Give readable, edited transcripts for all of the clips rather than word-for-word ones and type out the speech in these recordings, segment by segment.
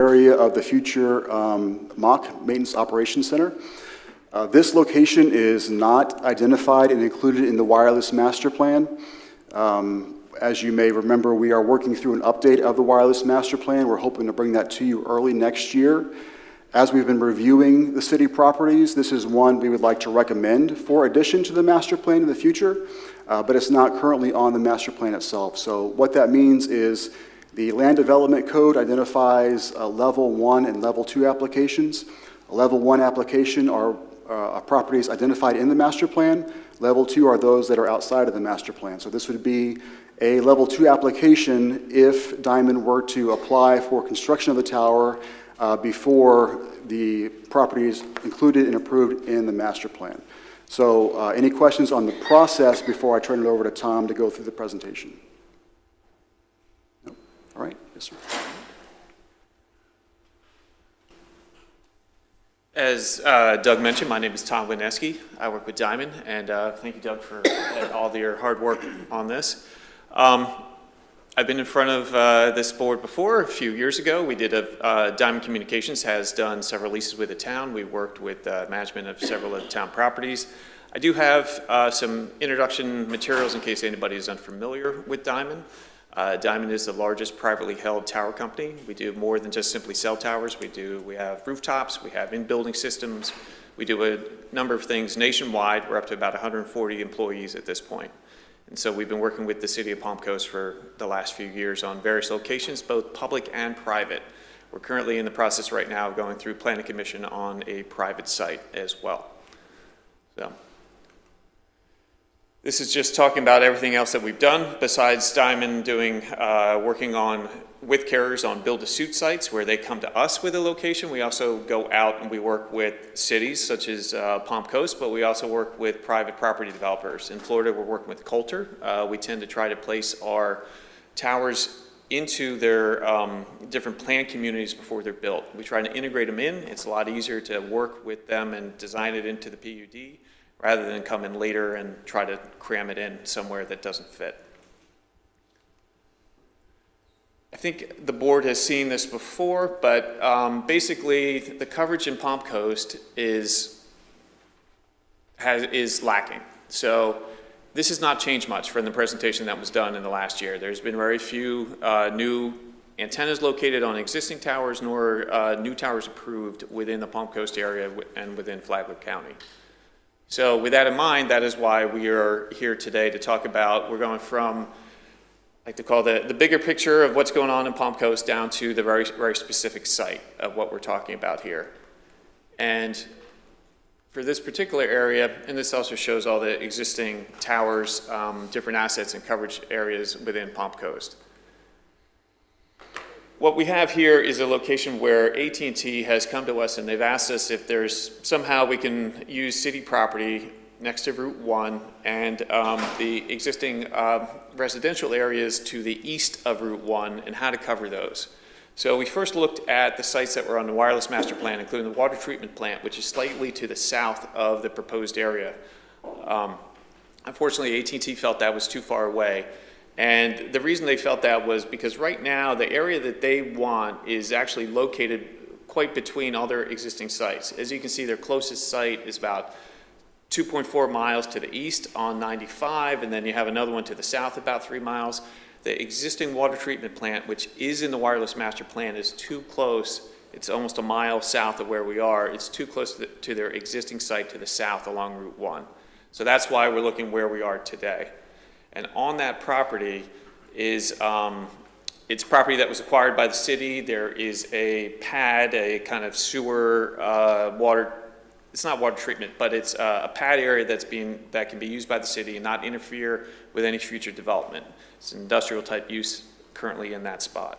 area of the future mock maintenance operations center. This location is not identified and included in the wireless master plan. As you may remember, we are working through an update of the wireless master plan. We're hoping to bring that to you early next year. As we've been reviewing the city properties, this is one we would like to recommend for addition to the master plan in the future, but it's not currently on the master plan itself. So what that means is the land development code identifies level 1 and level 2 applications. A level 1 application are properties identified in the master plan. Level 2 are those that are outside of the master plan. So this would be a level 2 application if Diamond were to apply for construction of the tower before the property is included and approved in the master plan. So any questions on the process before I turn it over to Tom to go through the presentation? No? All right, yes, sir. As Doug mentioned, my name is Tom Wineski. I work with Diamond, and thank you, Doug, for all of your hard work on this. I've been in front of this board before. A few years ago, we did Diamond Communications has done several leases with the town. We worked with management of several of the town properties. I do have some introduction materials in case anybody is unfamiliar with Diamond. Diamond is the largest privately held tower company. We do more than just simply cell towers. We have rooftops, we have in-building systems. We do a number of things nationwide. We're up to about 140 employees at this point. And so we've been working with the city of Palm Coast for the last few years on various locations, both public and private. We're currently in the process right now of going through planning commission on a private site as well. So this is just talking about everything else that we've done besides Diamond doing, working on with carriers on build-to-suit sites where they come to us with a location. We also go out and we work with cities such as Palm Coast, but we also work with private property developers. In Florida, we're working with Coulter. We tend to try to place our towers into their different planned communities before they're built. We try to integrate them in. It's a lot easier to work with them and design it into the PUD rather than come in later and try to cram it in somewhere that doesn't fit. I think the board has seen this before, but basically the coverage in Palm Coast is lacking. So this has not changed much from the presentation that was done in the last year. There's been very few new antennas located on existing towers, nor new towers approved within the Palm Coast area and within Flagler County. So with that in mind, that is why we are here today to talk about, we're going from, I like to call the bigger picture of what's going on in Palm Coast down to the very, very specific site of what we're talking about here. And for this particular area, and this also shows all the existing towers, different assets and coverage areas within Palm Coast. What we have here is a location where AT&T has come to us and they've asked us if there's somehow we can use city property next to Route 1 and the existing residential areas to the east of Route 1 and how to cover those. So we first looked at the sites that were on the wireless master plan, including the water treatment plant, which is slightly to the south of the proposed area. Unfortunately, AT&T felt that was too far away. And the reason they felt that was because right now the area that they want is actually located quite between all their existing sites. As you can see, their closest site is about 2.4 miles to the east on 95, and then you have another one to the south about 3 miles. The existing water treatment plant, which is in the wireless master plan, is too close. It's almost a mile south of where we are. It's too close to their existing site to the south along Route 1. So that's why we're looking where we are today. And on that property is, it's property that was acquired by the city. There is a pad, a kind of sewer water, it's not water treatment, but it's a pad area that can be used by the city and not interfere with any future development. It's an industrial type use currently in that spot.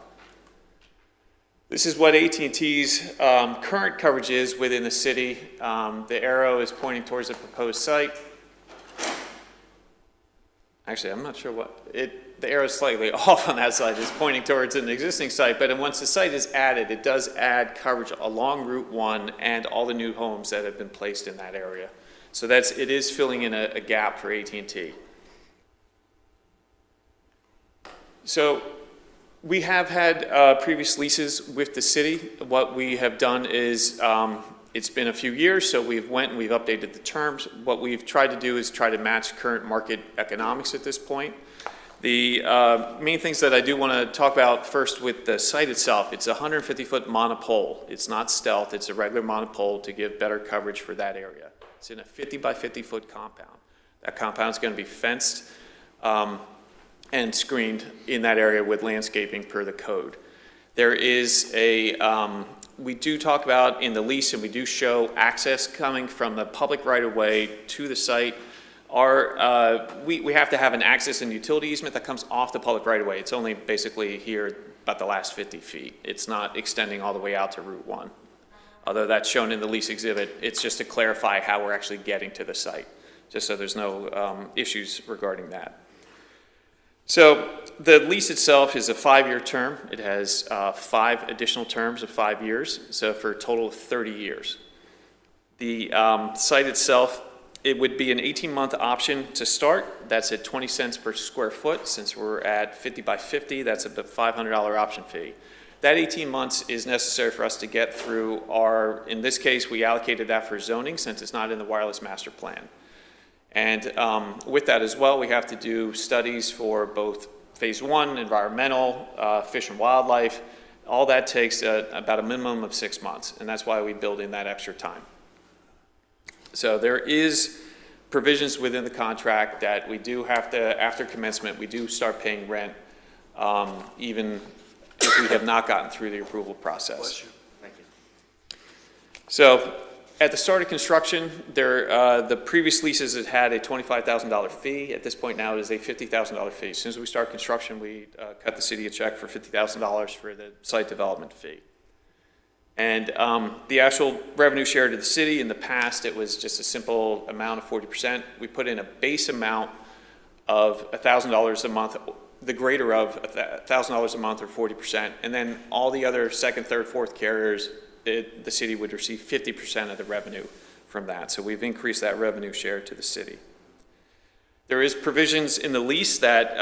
This is what AT&T's current coverage is within the city. The arrow is pointing towards the proposed site. Actually, I'm not sure the arrow is slightly off on that side. It's pointing towards an existing site, but once the site is added, it does add coverage along Route 1 and all the new homes that have been placed in that area. So it is filling in a gap for AT&T. So We have had previous leases with the city. What we have done is, it's been a few years, so we've went and we've updated the terms. What we've tried to do is try to match current market economics at this point. The main things that I do want to talk about first with the site itself, it's a 150-foot monopole. It's not stealth, it's a regular monopole to give better coverage for that area. It's in a 50 by 50-foot compound. That compound is going to be fenced and screened in that area with landscaping per the code. There is a, we do talk about in the lease, and we do show access coming from the public right-of-way to the site. We have to have an access and utility easement that comes off the public right-of-way. It's only basically here about the last 50 feet. It's not extending all the way out to Route 1. Although that's shown in the lease exhibit, it's just to clarify how we're actually getting to the site, just so there's no issues regarding that. So the lease itself is a 5-year term. It has 5 additional terms of 5 years, so for a total of 30 years. The site itself, it would be an 18-month option to start. That's at 20 cents per square foot. Since we're at 50 by 50, that's a $500 option fee. That 18 months is necessary for us to get through our, in this case, we allocated that for zoning since it's not in the wireless master plan. And with that as well, we have to do studies for both phase 1, environmental, fish and wildlife. All that takes about a minimum of 6 months, and that's why we build in that extra time. So there is provisions within the contract that we do have to, after commencement, we do start paying rent, even if we have not gotten through the approval process. Bless you. Thank you. So at the start of construction, the previous leases had a $25,000 fee. At this point now, it is a $50,000 fee. As soon as we start construction, we cut the city a check for $50,000 for the site development fee. And the actual revenue share to the city, in the past, it was just a simple amount of 40%. We put in a base amount of $1,000 a month, the greater of $1,000 a month or 40%. And then all the other second, third, fourth carriers, the city would receive 50% of the revenue from that. So we've increased that revenue share to the city. There is provisions in the lease that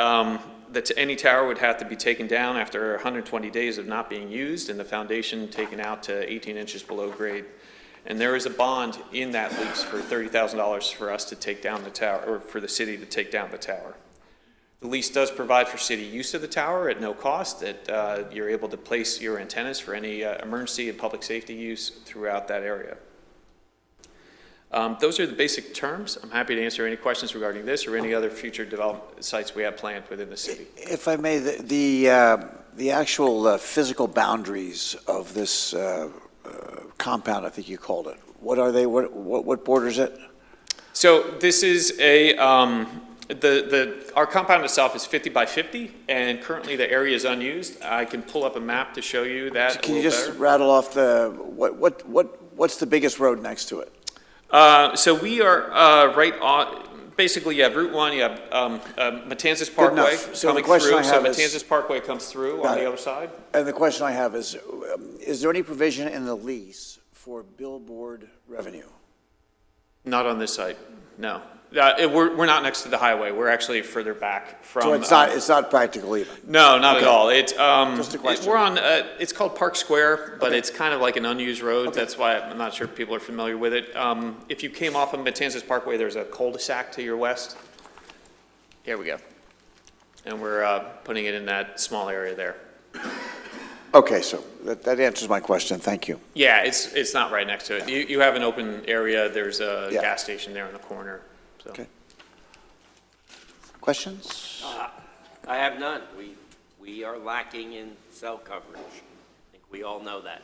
that any tower would have to be taken down after 120 days of not being used, and the foundation taken out to 18 inches below grade. And there is a bond in that lease for $30,000 for us to take down the tower, or for the city to take down the tower. The lease does provide for city use of the tower at no cost, that you're able to place your antennas for any emergency and public safety use throughout that area. Those are the basic terms. I'm happy to answer any questions regarding this or any other future development sites we have planned within the city. If I may, the actual physical boundaries of this compound, I think you called it, what are they? What borders it? So this is a, our compound itself is 50 by 50, and currently the area is unused. I can pull up a map to show you that. So can you just rattle off what's the biggest road next to it? So we are right on, basically you have Route 1, you have Matanzas Parkway So coming through. So Matanzas Parkway comes through on the other side. And the question I have is there any provision in the lease for billboard revenue? Not on this site, no. We're not next to the highway. We're actually further back from. So it's not practical even? No, not at all. It's Just a question. we're on. It's called Park Square, but it's kind of like an unused road. That's why I'm not sure people are familiar with it. If you came off of Matanzas Parkway, there's a cul-de-sac to your west. Here we go, and we're putting it in that small area there. Okay, so that answers my question. Thank you. Yeah, it's not right next to it. You have an open area. There's a Yeah. gas station there in the corner. So. Okay. Questions? I have none. We are lacking in cell coverage. I think we all know that.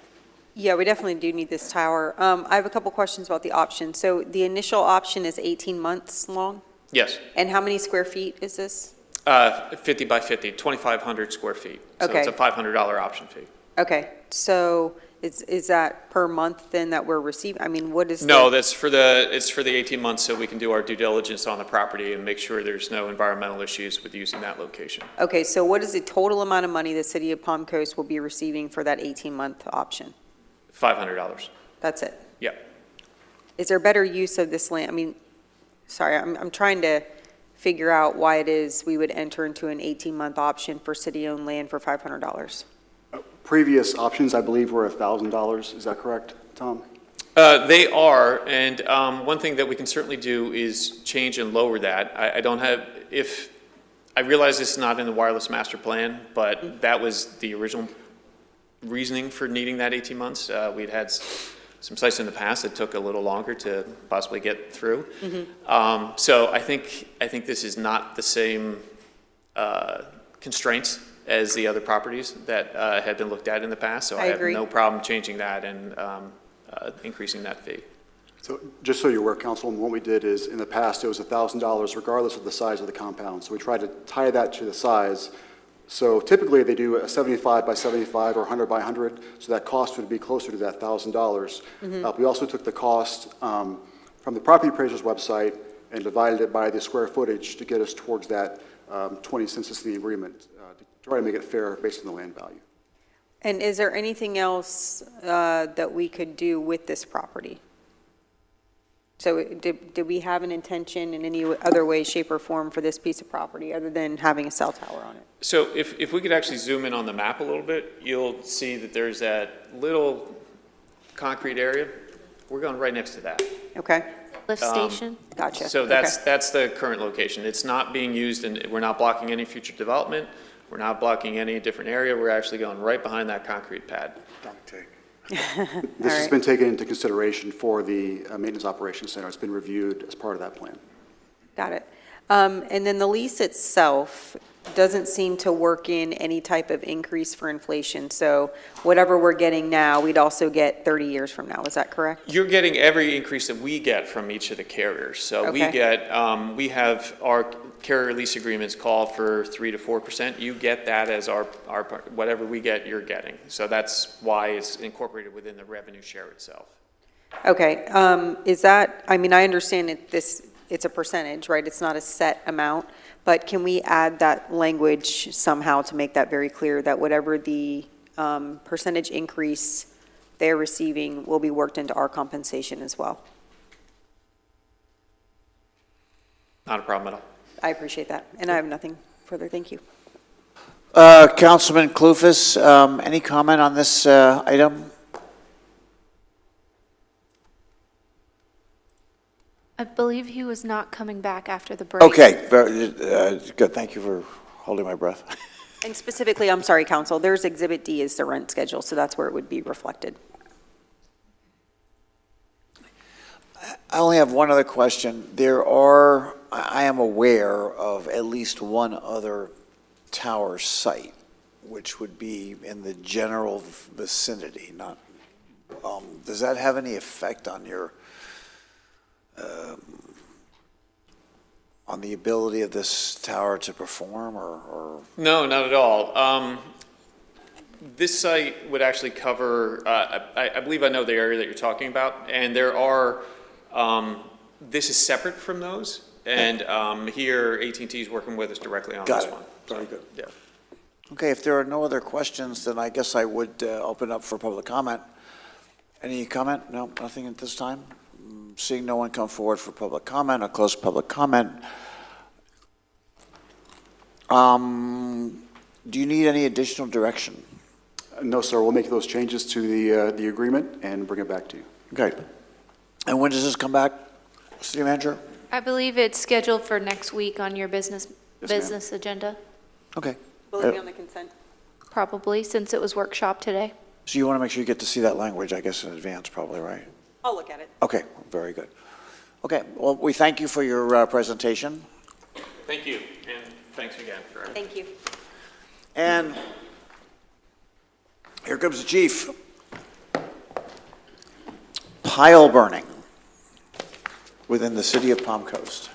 Yeah, we definitely do need this tower. I have a couple questions about the option. So the initial option is 18 months long? Yes. And how many square feet is this? 50 by 50, 2,500 square feet. So Okay. it's a $500 option fee. Okay, so is that per month then that we're receiving? I mean, what is No, the? it's for the 18 months so we can do our due diligence on the property and make sure there's no environmental issues with using that location. Okay, so what is the total amount of money the city of Palm Coast will be receiving for that 18-month option? $500. That's it? Yeah. Is there better use of this land? I mean, sorry, I'm trying to figure out why it is we would enter into an 18-month option for city-owned land for $500. Previous options, I believe, were $1,000. Is that correct, Tom? They are, and one thing that we can certainly do is change and lower that. I don't have, if, I realize this is not in the wireless master plan, but that was the original reasoning for needing that 18 months. We'd had some sites in the past that took a little longer to possibly get through. So I think this is not the same constraints as the other properties that had been looked at in the past. So I have agree. no problem changing that and increasing that fee. So just so you're aware, Councilwoman, what we did is, in the past, it was $1,000 regardless of the size of the compound. So we tried to tie that to the size. So typically, they do a 75 by 75 or 100 by 100, so that cost would be closer to that $1,000. We also took the cost from the property appraiser's website and divided it by the square footage to get us towards that 20 census in the agreement, to try to make it fair based on the land value. And is there anything else that we could do with this property? So did we have an intention in any other way, shape, or form for this piece of property other than having a cell tower on it? So if we could actually zoom in on the map a little bit, you'll see that there's that little concrete area. We're going right next to that. Okay, Lift station? gotcha. So Okay. that's the current location. It's not being used, and we're not blocking any future development. We're not blocking any different area. We're actually going right behind that concrete pad. This has right. been taken into consideration for the Maintenance Operations Center. It's been reviewed as part of that plan. Got it. And then the lease itself doesn't seem to work in any type of increase for inflation. So whatever we're getting now, we'd also get 30 years from now. Is that correct? You're getting every increase that we get from each of the carriers. So we Okay. get, we have our carrier lease agreements call for 3 to 4%. You get that as our part. Whatever we get, you're getting. So that's why it's incorporated within the revenue share itself. Okay, is that, I mean, I understand it's a percentage, right? It's not a set amount, but can we add that language somehow to make that very clear that whatever the percentage increase they're receiving will be worked into our compensation as well? Not a problem at all. I appreciate that, and I have nothing further. Thank you. Councilman Clufus, any comment on this item? I believe he was not coming back after the break. Okay, good. Thank you for holding my breath. And specifically, I'm sorry, Council, there's Exhibit D is the rent schedule, so that's where it would be reflected. I only have one other question. I am aware of at least one other tower site, which would be in the general vicinity, not, does that have any effect on your, on the ability of this tower to perform, or? No, not at all. This site would actually cover, I believe I know the area that you're talking about, and there are, this is separate from those, and here AT&T is working with us directly on Got this it. one. Very good. Yeah. Okay, if there are no other questions, then I guess I would open up for public comment. Any comment? No, nothing at this time? Seeing no one come forward for public comment, I'll close public comment. Do you need any additional direction? No, sir, we'll make those changes to the agreement and bring it back to you. Okay. And when does this come back, City Manager? I believe it's scheduled for next week on your business ma'am. agenda, Okay. Will it be on the consent? probably, since it was workshop today. So you want to make sure you get to see that language, I guess, in advance, probably, right? I'll look at it. Okay, very good. Okay, well, we thank you for your presentation. Thank you, and thanks again for everything. Thank you. And here comes the chief. Pile burning within the city of Palm Coast.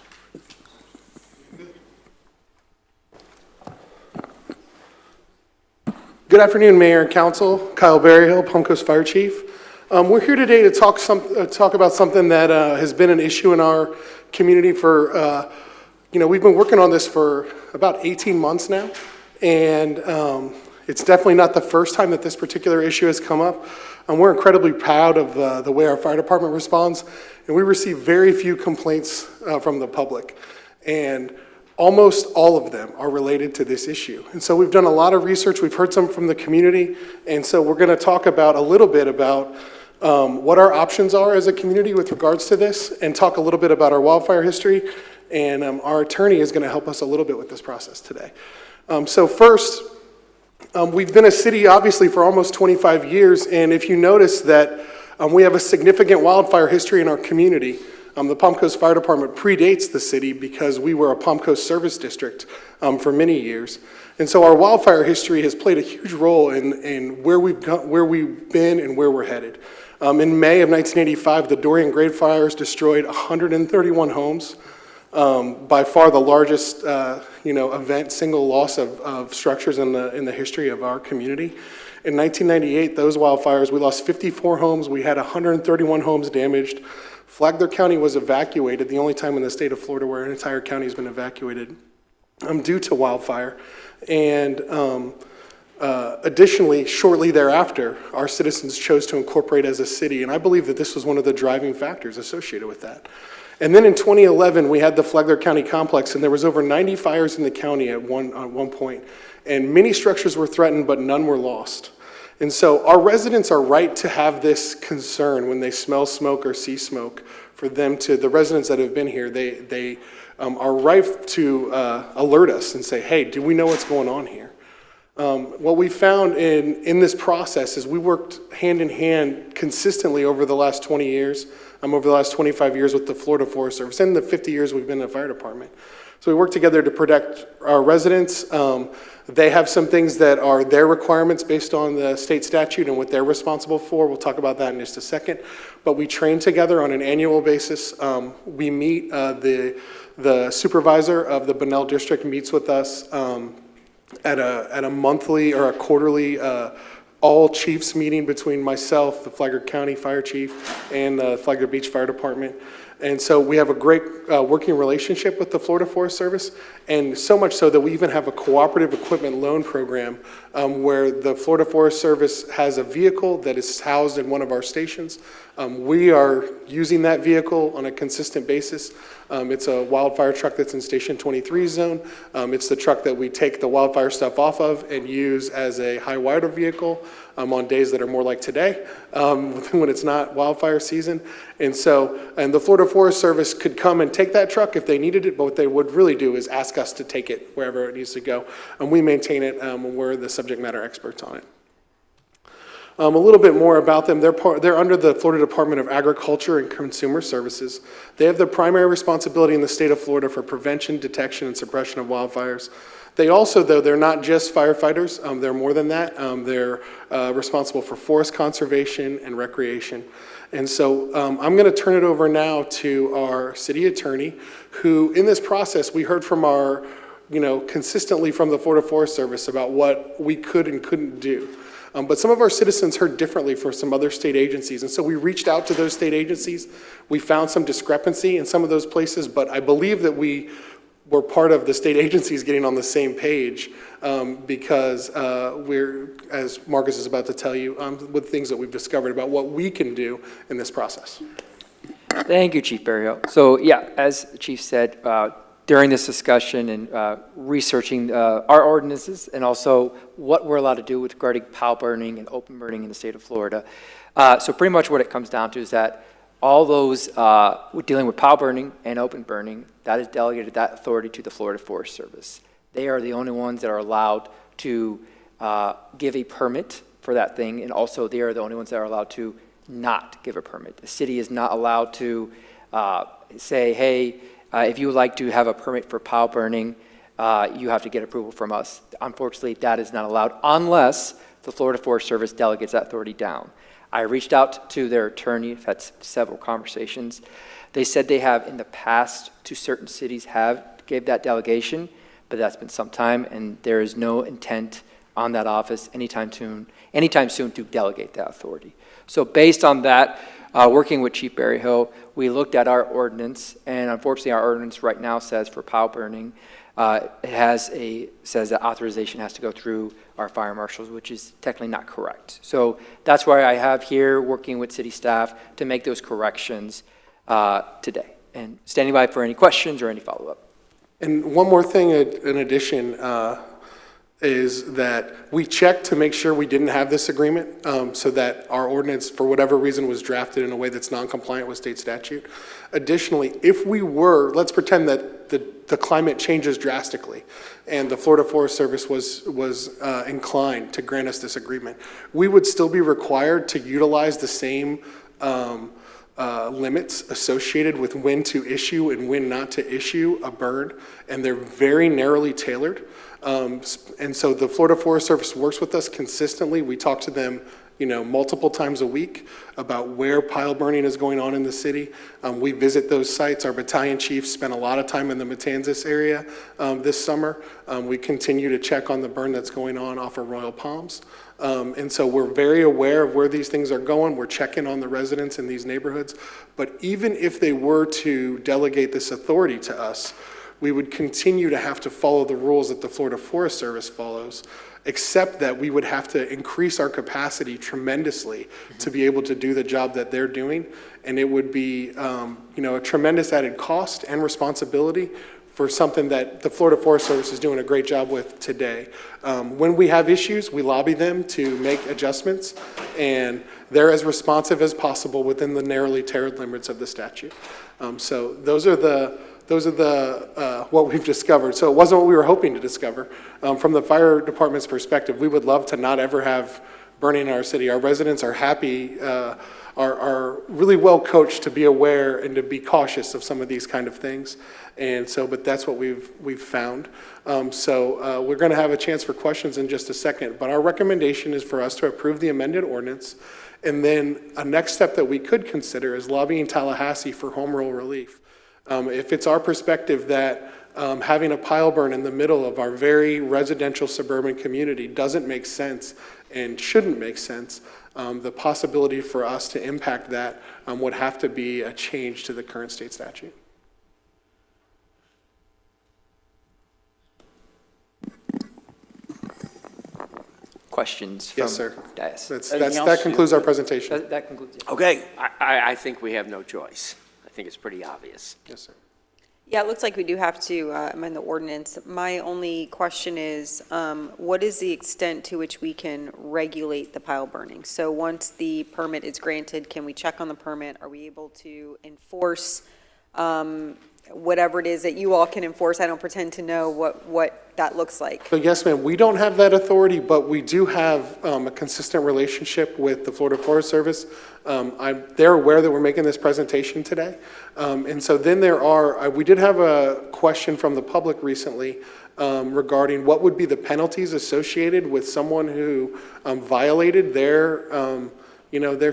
Good afternoon, Mayor and Council. Kyle Berryhill, Palm Coast Fire Chief. We're here today to talk about something that has been an issue in our community for, we've been working on this for about 18 months now, and it's definitely not the first time that this particular issue has come up. And we're incredibly proud of the way our fire department responds, and we receive very few complaints from the public. And almost all of them are related to this issue. And so we've done a lot of research, we've heard some from the community, and so we're gonna talk about a little bit about what our options are as a community with regards to this, and talk a little bit about our wildfire history, and our attorney is gonna help us a little bit with this process today. So first, we've been a city, obviously, for almost 25 years, and if you notice that we have a significant wildfire history in our community. The Palm Coast Fire Department predates the city because we were a Palm Coast service district for many years. And so our wildfire history has played a huge role in where we've been and where we're headed. In May of 1985, the Dorian Grade fires destroyed 131 homes, by far the largest event, single loss of structures in the history of our community. In 1998, those wildfires, we lost 54 homes. We had 131 homes damaged. Flagler County was evacuated, the only time in the state of Florida where an entire county has been evacuated due to wildfire. And additionally, shortly thereafter, our citizens chose to incorporate as a city, and I believe that this was one of the driving factors associated with that. And then in 2011, we had the Flagler County complex, and there was over 90 fires in the county at one point. And many structures were threatened, but none were lost. And so our residents are right to have this concern when they smell smoke or see smoke. For them to, the residents that have been here, they are right to alert us and say, hey, do we know what's going on here? What we found in this process is we worked hand in hand consistently over the last 20 years, over the last 25 years with the Florida Forest Service, and the 50 years we've been in the fire department. So we work together to protect our residents. They have some things that are their requirements based on the state statute and what they're responsible for. We'll talk about that in just a second. But we train together on an annual basis. We meet, the supervisor of the Bunnell District meets with us at a monthly or a quarterly all chiefs meeting between myself, the Flagler County Fire Chief, and the Flagler Beach Fire Department. And so we have a great working relationship with the Florida Forest Service, and so much so that we even have a cooperative equipment loan program where the Florida Forest Service has a vehicle that is housed in one of our stations. We are using that vehicle on a consistent basis. It's a wildfire truck that's in Station 23 zone. It's the truck that we take the wildfire stuff off of and use as a high water vehicle on days that are more like today, when it's not wildfire season. And the Florida Forest Service could come and take that truck if they needed it, but what they would really do is ask us to take it wherever it needs to go. And we maintain it, and we're the subject matter experts on it. A little bit more about them. They're under the Florida Department of Agriculture and Consumer Services. They have the primary responsibility in the state of Florida for prevention, detection, and suppression of wildfires. They also, though, they're not just firefighters. They're more than that. They're responsible for forest conservation and recreation. And so I'm going to turn it over now to our city attorney, who in this process, we heard from our, consistently from the Florida Forest Service about what we could and couldn't do. But some of our citizens heard differently from some other state agencies. And so we reached out to those state agencies. We found some discrepancy in some of those places, but I believe that we were part of the state agencies getting on the same page because we're, as Marcus is about to tell you, with things that we've discovered about what we can do in this process. Thank you, Chief Berryhill. So yeah, as the Chief said, during this discussion and researching our ordinances and also what we're allowed to do with regarding pile burning and open burning in the state of Florida. So pretty much what it comes down to is that all those dealing with pile burning and open burning, that is delegated that authority to the Florida Forest Service. They are the only ones that are allowed to give a permit for that thing, and also they are the only ones that are allowed to not give a permit. The city is not allowed to say, hey, if you would like to have a permit for pile burning, you have to get approval from us. Unfortunately, that is not allowed unless the Florida Forest Service delegates that authority down. I reached out to their attorney, I've had several conversations. They said they have in the past to certain cities have gave that delegation, but that's been some time, and there is no intent on that office anytime soon to delegate that authority. So based on that, working with Chief Berryhill, we looked at our ordinance, and unfortunately our ordinance right now says for pile burning, it says that authorization has to go through our fire marshals, which is technically not correct. So that's why I have here working with city staff to make those corrections today. And standing by for any questions or any follow-up. And one more thing in addition, is that we checked to make sure we didn't have this agreement, so that our ordinance, for whatever reason, was drafted in a way that's non-compliant with state statute. Additionally, if we were, let's pretend that the climate changes drastically, and the Florida Forest Service was inclined to grant us this agreement, we would still be required to utilize the same limits associated with when to issue and when not to issue a burn, and they're very narrowly tailored. And so the Florida Forest Service works with us consistently. We talk to them, multiple times a week about where pile burning is going on in the city. We visit those sites. Our battalion chiefs spent a lot of time in the Matanzas area this summer. We continue to check on the burn that's going on off of Royal Palms. And so we're very aware of where these things are going. We're checking on the residents in these neighborhoods. But even if they were to delegate this authority to us, we would continue to have to follow the rules that the Florida Forest Service follows, except that we would have to increase our capacity tremendously to be able to do the job that they're doing. And it would be, a tremendous added cost and responsibility for something that the Florida Forest Service is doing a great job with today. When we have issues, we lobby them to make adjustments, and they're as responsive as possible within the narrowly tailored limits of the statute. So those are what we've discovered. So it wasn't what we were hoping to discover. From the fire department's perspective, we would love to not ever have burning in our city. Our residents are happy, are really well coached to be aware and to be cautious of some of these kind of things. And so, but that's what we've found. So we're going to have a chance for questions in just a second. But our recommendation is for us to approve the amended ordinance. And then a next step that we could consider is lobbying Tallahassee for home rule relief. If it's our perspective that having a pile burn in the middle of our very residential suburban community doesn't make sense and shouldn't make sense, the possibility for us to impact that would have to be a change to the current state statute. Questions from Yes, sir. dais? That concludes our presentation. That concludes it. Okay, I think we have no choice. I think it's pretty obvious. Yes, sir. Yeah, it looks like we do have to amend the ordinance. My only question is, what is the extent to which we can regulate the pile burning? So once the permit is granted, can we check on the permit? Are we able to enforce whatever it is that you all can enforce? I don't pretend to know what that looks like. So yes, ma'am, we don't have that authority, but we do have a consistent relationship with the Florida Forest Service. They're aware that we're making this presentation today. And so then we did have a question from the public recently regarding what would be the penalties associated with someone who violated their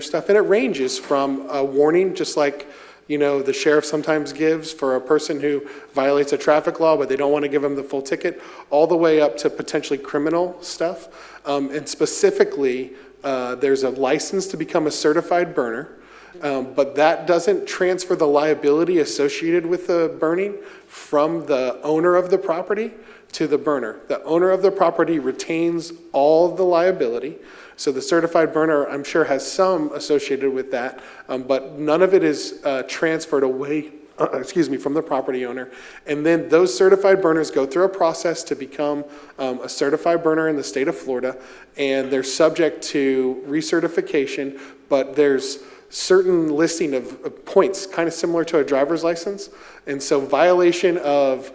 stuff. And it ranges from a warning, just like the sheriff sometimes gives for a person who violates a traffic law, but they don't want to give them the full ticket, all the way up to potentially criminal stuff. And specifically, there's a license to become a certified burner, but that doesn't transfer the liability associated with the burning from the owner of the property to the burner. The owner of the property retains all the liability. So the certified burner, I'm sure, has some associated with that, but none of it is transferred away, from the property owner. And then those certified burners go through a process to become a certified burner in the state of Florida, and they're subject to recertification, but there's certain listing of points, kind of similar to a driver's license. And so violation of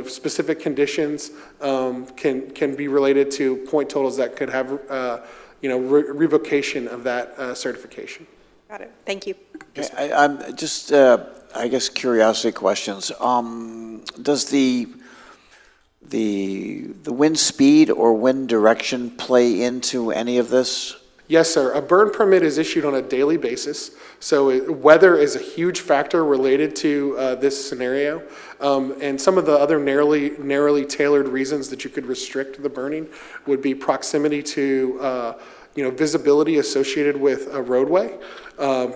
specific conditions can be related to point totals that could have revocation of that certification. Got it. Thank you. okay, I'm just, I guess, curiosity questions. Does the wind speed or wind direction play into any of this? Yes, sir. A burn permit is issued on a daily basis, so weather is a huge factor related to this scenario. And some of the other narrowly tailored reasons that you could restrict the burning would be proximity to visibility associated with a roadway,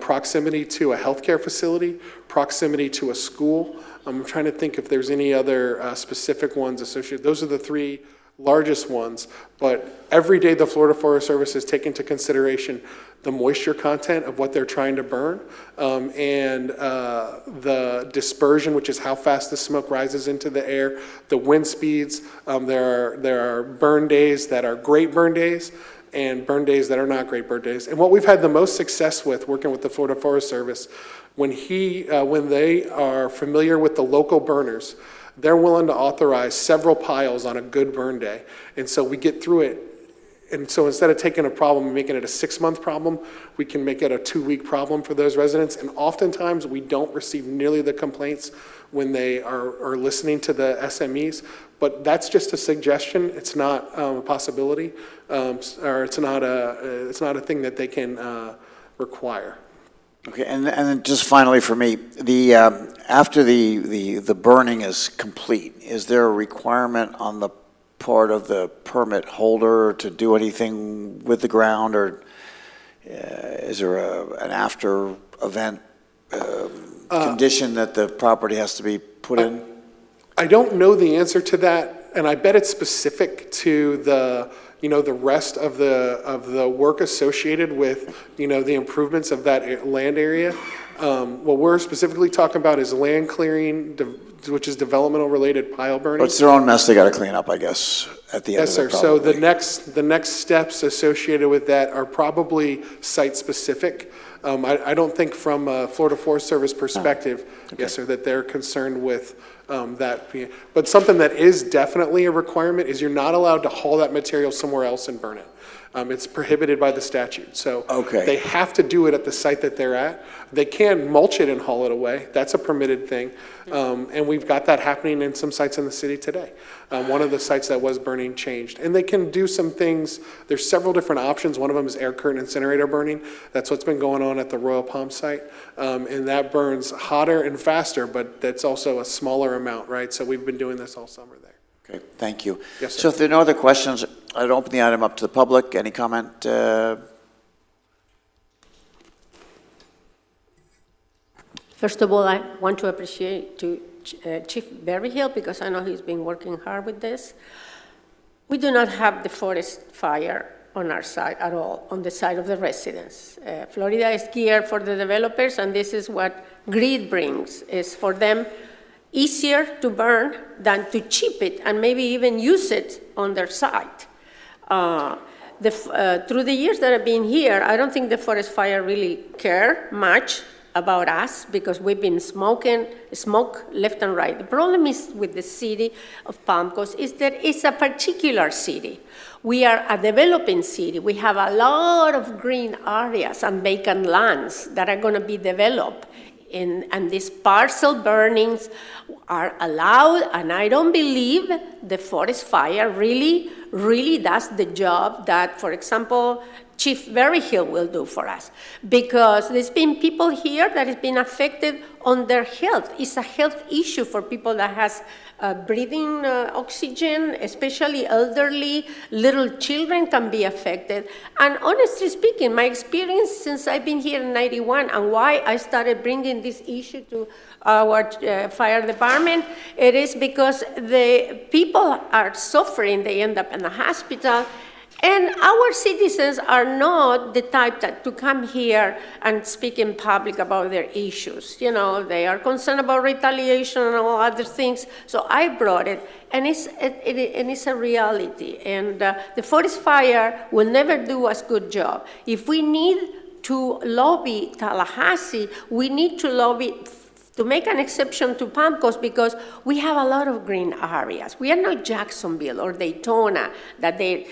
proximity to a healthcare facility, proximity to a school. I'm trying to think if there's any other specific ones associated. Those are the three largest ones, but every day the Florida Forest Service has taken into consideration the moisture content of what they're trying to burn, and the dispersion, which is how fast the smoke rises into the air, the wind speeds. There are burn days that are great burn days, and burn days that are not great burn days. And what we've had the most success with, working with the Florida Forest Service, when they are familiar with the local burners, they're willing to authorize several piles on a good burn day. And so we get through it. And so instead of taking a problem and making it a 6-month problem, we can make it a 2-week problem for those residents. And oftentimes, we don't receive nearly the complaints when they are listening to the SMEs. But that's just a suggestion. It's not a possibility, or it's not a thing that they can require. Okay, and then just finally for me, after the burning is complete, is there a requirement on the part of the permit holder to do anything with the ground, or is there an after event condition that the property has to be put in? I don't know the answer to that, and I bet it's specific to the rest of the work associated with, the improvements of that land area. What we're specifically talking about is land clearing, which is developmental related pile burning. But it's their own mess they gotta clean up, I guess, at the end of Yes, it, sir. So probably. the next steps associated with that are probably site-specific. I don't think from a Florida Forest Service perspective, yes, sir, that they're concerned with that being. But something that is definitely a requirement is you're not allowed to haul that material somewhere else and burn it. It's prohibited by the statute. So Okay. they have to do it at the site that they're at. They can mulch it and haul it away. That's a permitted thing. And we've got that happening in some sites in the city today. One of the sites that was burning changed. And they can do some things. There's several different options. One of them is air curtain incinerator burning. That's what's been going on at the Royal Palm site. And that burns hotter and faster, but that's also a smaller amount, right? So we've been doing this all summer there. Okay, thank you. Yes, sir. So if there are no other questions, I'd open the item up to the public. Any comment? First of all, I want to appreciate Chief Berryhill, because I know he's been working hard with this. We do not have the forest fire on our side at all, on the side of the residents. Florida is geared for the developers, and this is what grid brings, is for them easier to burn than to chip it and maybe even use it on their site. Through the years that I've been here, I don't think the forest fire really care much about us, because we've been smoke left and right. The problem is with the city of Palm Coast is that it's a particular city. We are a developing city. We have a lot of green areas and vacant lands that are going to be developed. And these parcel burnings are allowed, and I don't believe the forest fire really does the job that, for example, Chief Berryhill will do for us. Because there's been people here that have been affected on their health. It's a health issue for people that has breathing oxygen, especially elderly. Little children can be affected. And honestly speaking, my experience since I've been here in '91 and why I started bringing this issue to our fire department, it is because the people are suffering. They end up in the hospital. And our citizens are not the type to come here and speak in public about their issues. They are concerned about retaliation and all other things. So I brought it, and it's a reality. And the forest fire will never do us good job. If we need to lobby Tallahassee, we need to lobby to make an exception to Palm Coast, because we have a lot of green areas. We are not Jacksonville or Daytona, that they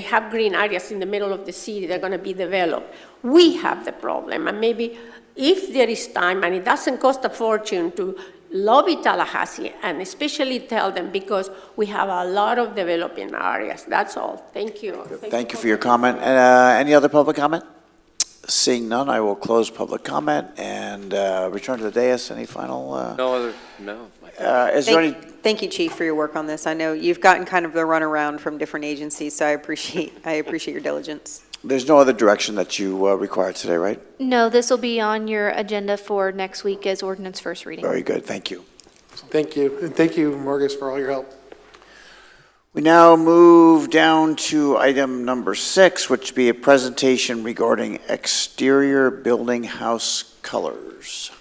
have green areas in the middle of the city, they're going to be developed. We have the problem, and maybe if there is time, and it doesn't cost a fortune, to lobby Tallahassee and especially tell them, because we have a lot of developing areas. That's all. Thank you. Thank you for your comment. Any other public comment? Seeing none, I will close public comment and return to the dais. Any final? No. Is there any? Thank you, Chief, for your work on this. I know you've gotten kind of the runaround from different agencies, so I appreciate your diligence. There's no other direction that you require today, right? No, this will be on your agenda for next week as ordinance first reading. Very good. Thank you. Thank you. And thank you, Morgus, for all your help. We now move down to item number 6, which would be a presentation regarding exterior building house colors.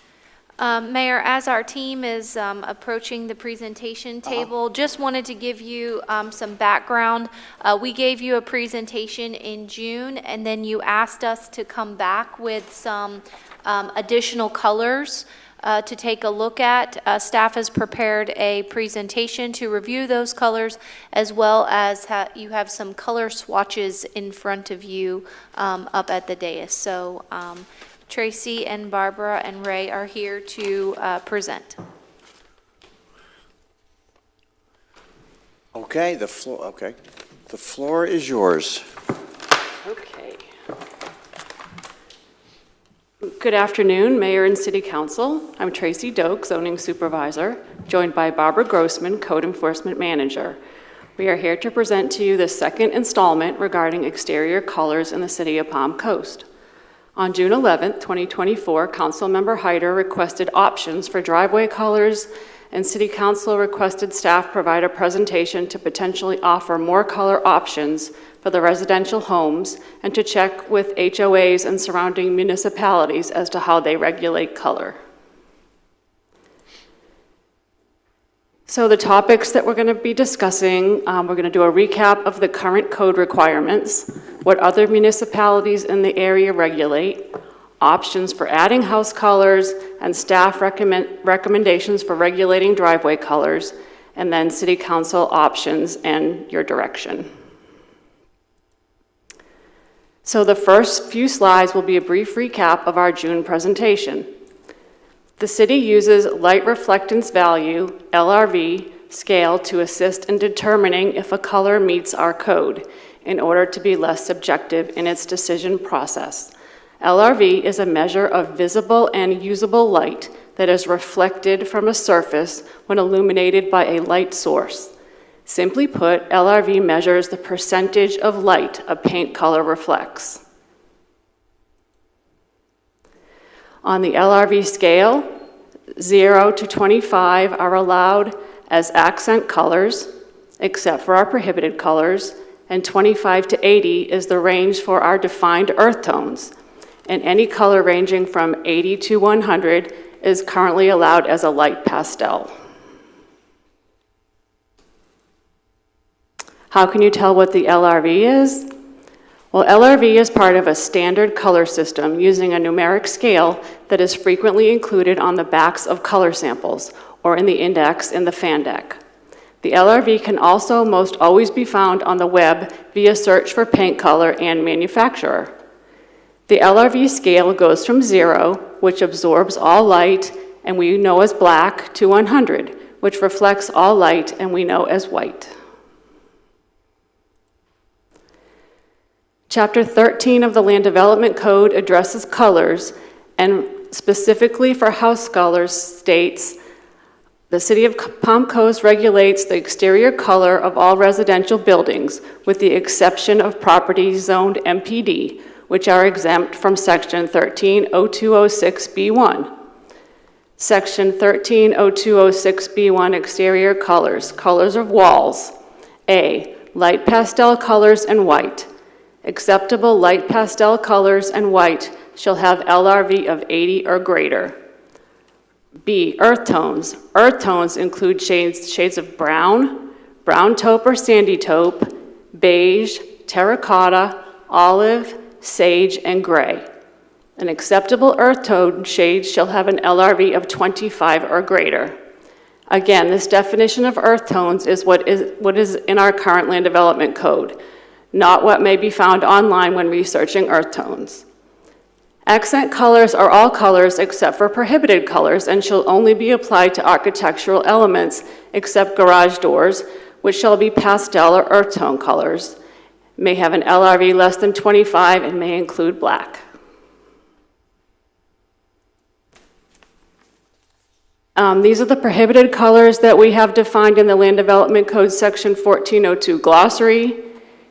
Mayor, as our team is approaching the presentation table, just wanted to give you some background. We gave you a presentation in June, and then you asked us to come back with some additional colors to take a look at. Staff has prepared a presentation to review those colors, as well as you have some color swatches in front of you up at the dais. So Tracy and Barbara and Ray are here to present. Okay, the floor is yours. Okay. Good afternoon, Mayor and City Council. I'm Tracy Doak, Zoning Supervisor, joined by Barbara Grossman, Code Enforcement Manager. We are here to present to you the second installment regarding exterior colors in the City of Palm Coast. On June 11th, 2024, Councilmember Hyder requested options for driveway colors, and City Council requested staff provide a presentation to potentially offer more color options for the residential homes and to check with HOAs and surrounding municipalities as to how they regulate color. So the topics that we're going to be discussing, we're going to do a recap of the current code requirements, what other municipalities in the area regulate, options for adding house colors, and staff recommendations for regulating driveway colors, and then City Council options and your direction. So the first few slides will be a brief recap of our June presentation. The city uses light reflectance value, LRV, scale to assist in determining if a color meets our code in order to be less subjective in its decision process. LRV is a measure of visible and usable light that is reflected from a surface when illuminated by a light source. Simply put, LRV measures the percentage of light a paint color reflects. On the LRV scale, 0 to 25 are allowed as accent colors, except for our prohibited colors, and 25 to 80 is the range for our defined earth tones, and any color ranging from 80 to 100 is currently allowed as a light pastel. How can you tell what the LRV is? Well, LRV is part of a standard color system using a numeric scale that is frequently included on the backs of color samples or in the index in the fan deck. The LRV can also most always be found on the web via search for paint color and manufacturer. The LRV scale goes from 0, which absorbs all light and we know as black, to 100, which reflects all light and we know as white. Chapter 13 of the Land Development Code addresses colors, and specifically for house colors states, the City of Palm Coast regulates the exterior color of all residential buildings, with the exception of properties zoned MPD, which are exempt from Section 130206B1. Section 130206B1 exterior colors, colors of walls. A, light pastel colors and white. Acceptable light pastel colors and white shall have LRV of 80 or greater. B, earth tones. Earth tones include shades of brown, brown taupe or sandy taupe, beige, terracotta, olive, sage, and gray. An acceptable earth tone shade shall have an LRV of 25 or greater. Again, this definition of earth tones is what is in our current land development code, not what may be found online when researching earth tones. Accent colors are all colors except for prohibited colors and shall only be applied to architectural elements except garage doors, which shall be pastel or earth tone colors, may have an LRV less than 25 and may include black. These are the prohibited colors that we have defined in the Land Development Code Section 1402 glossary.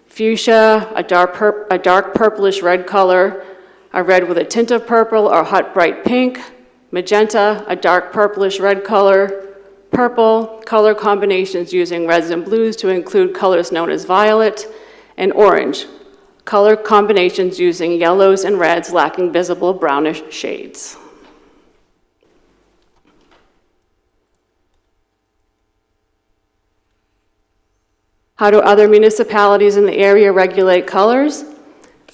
Fuchsia, a dark purplish red color, a red with a tint of purple or hot bright pink. Magenta, a dark purplish red color. purple, color combinations using reds and blues to include colors known as violet, and orange, color combinations using yellows and reds lacking visible brownish shades. How do other municipalities in the area regulate colors?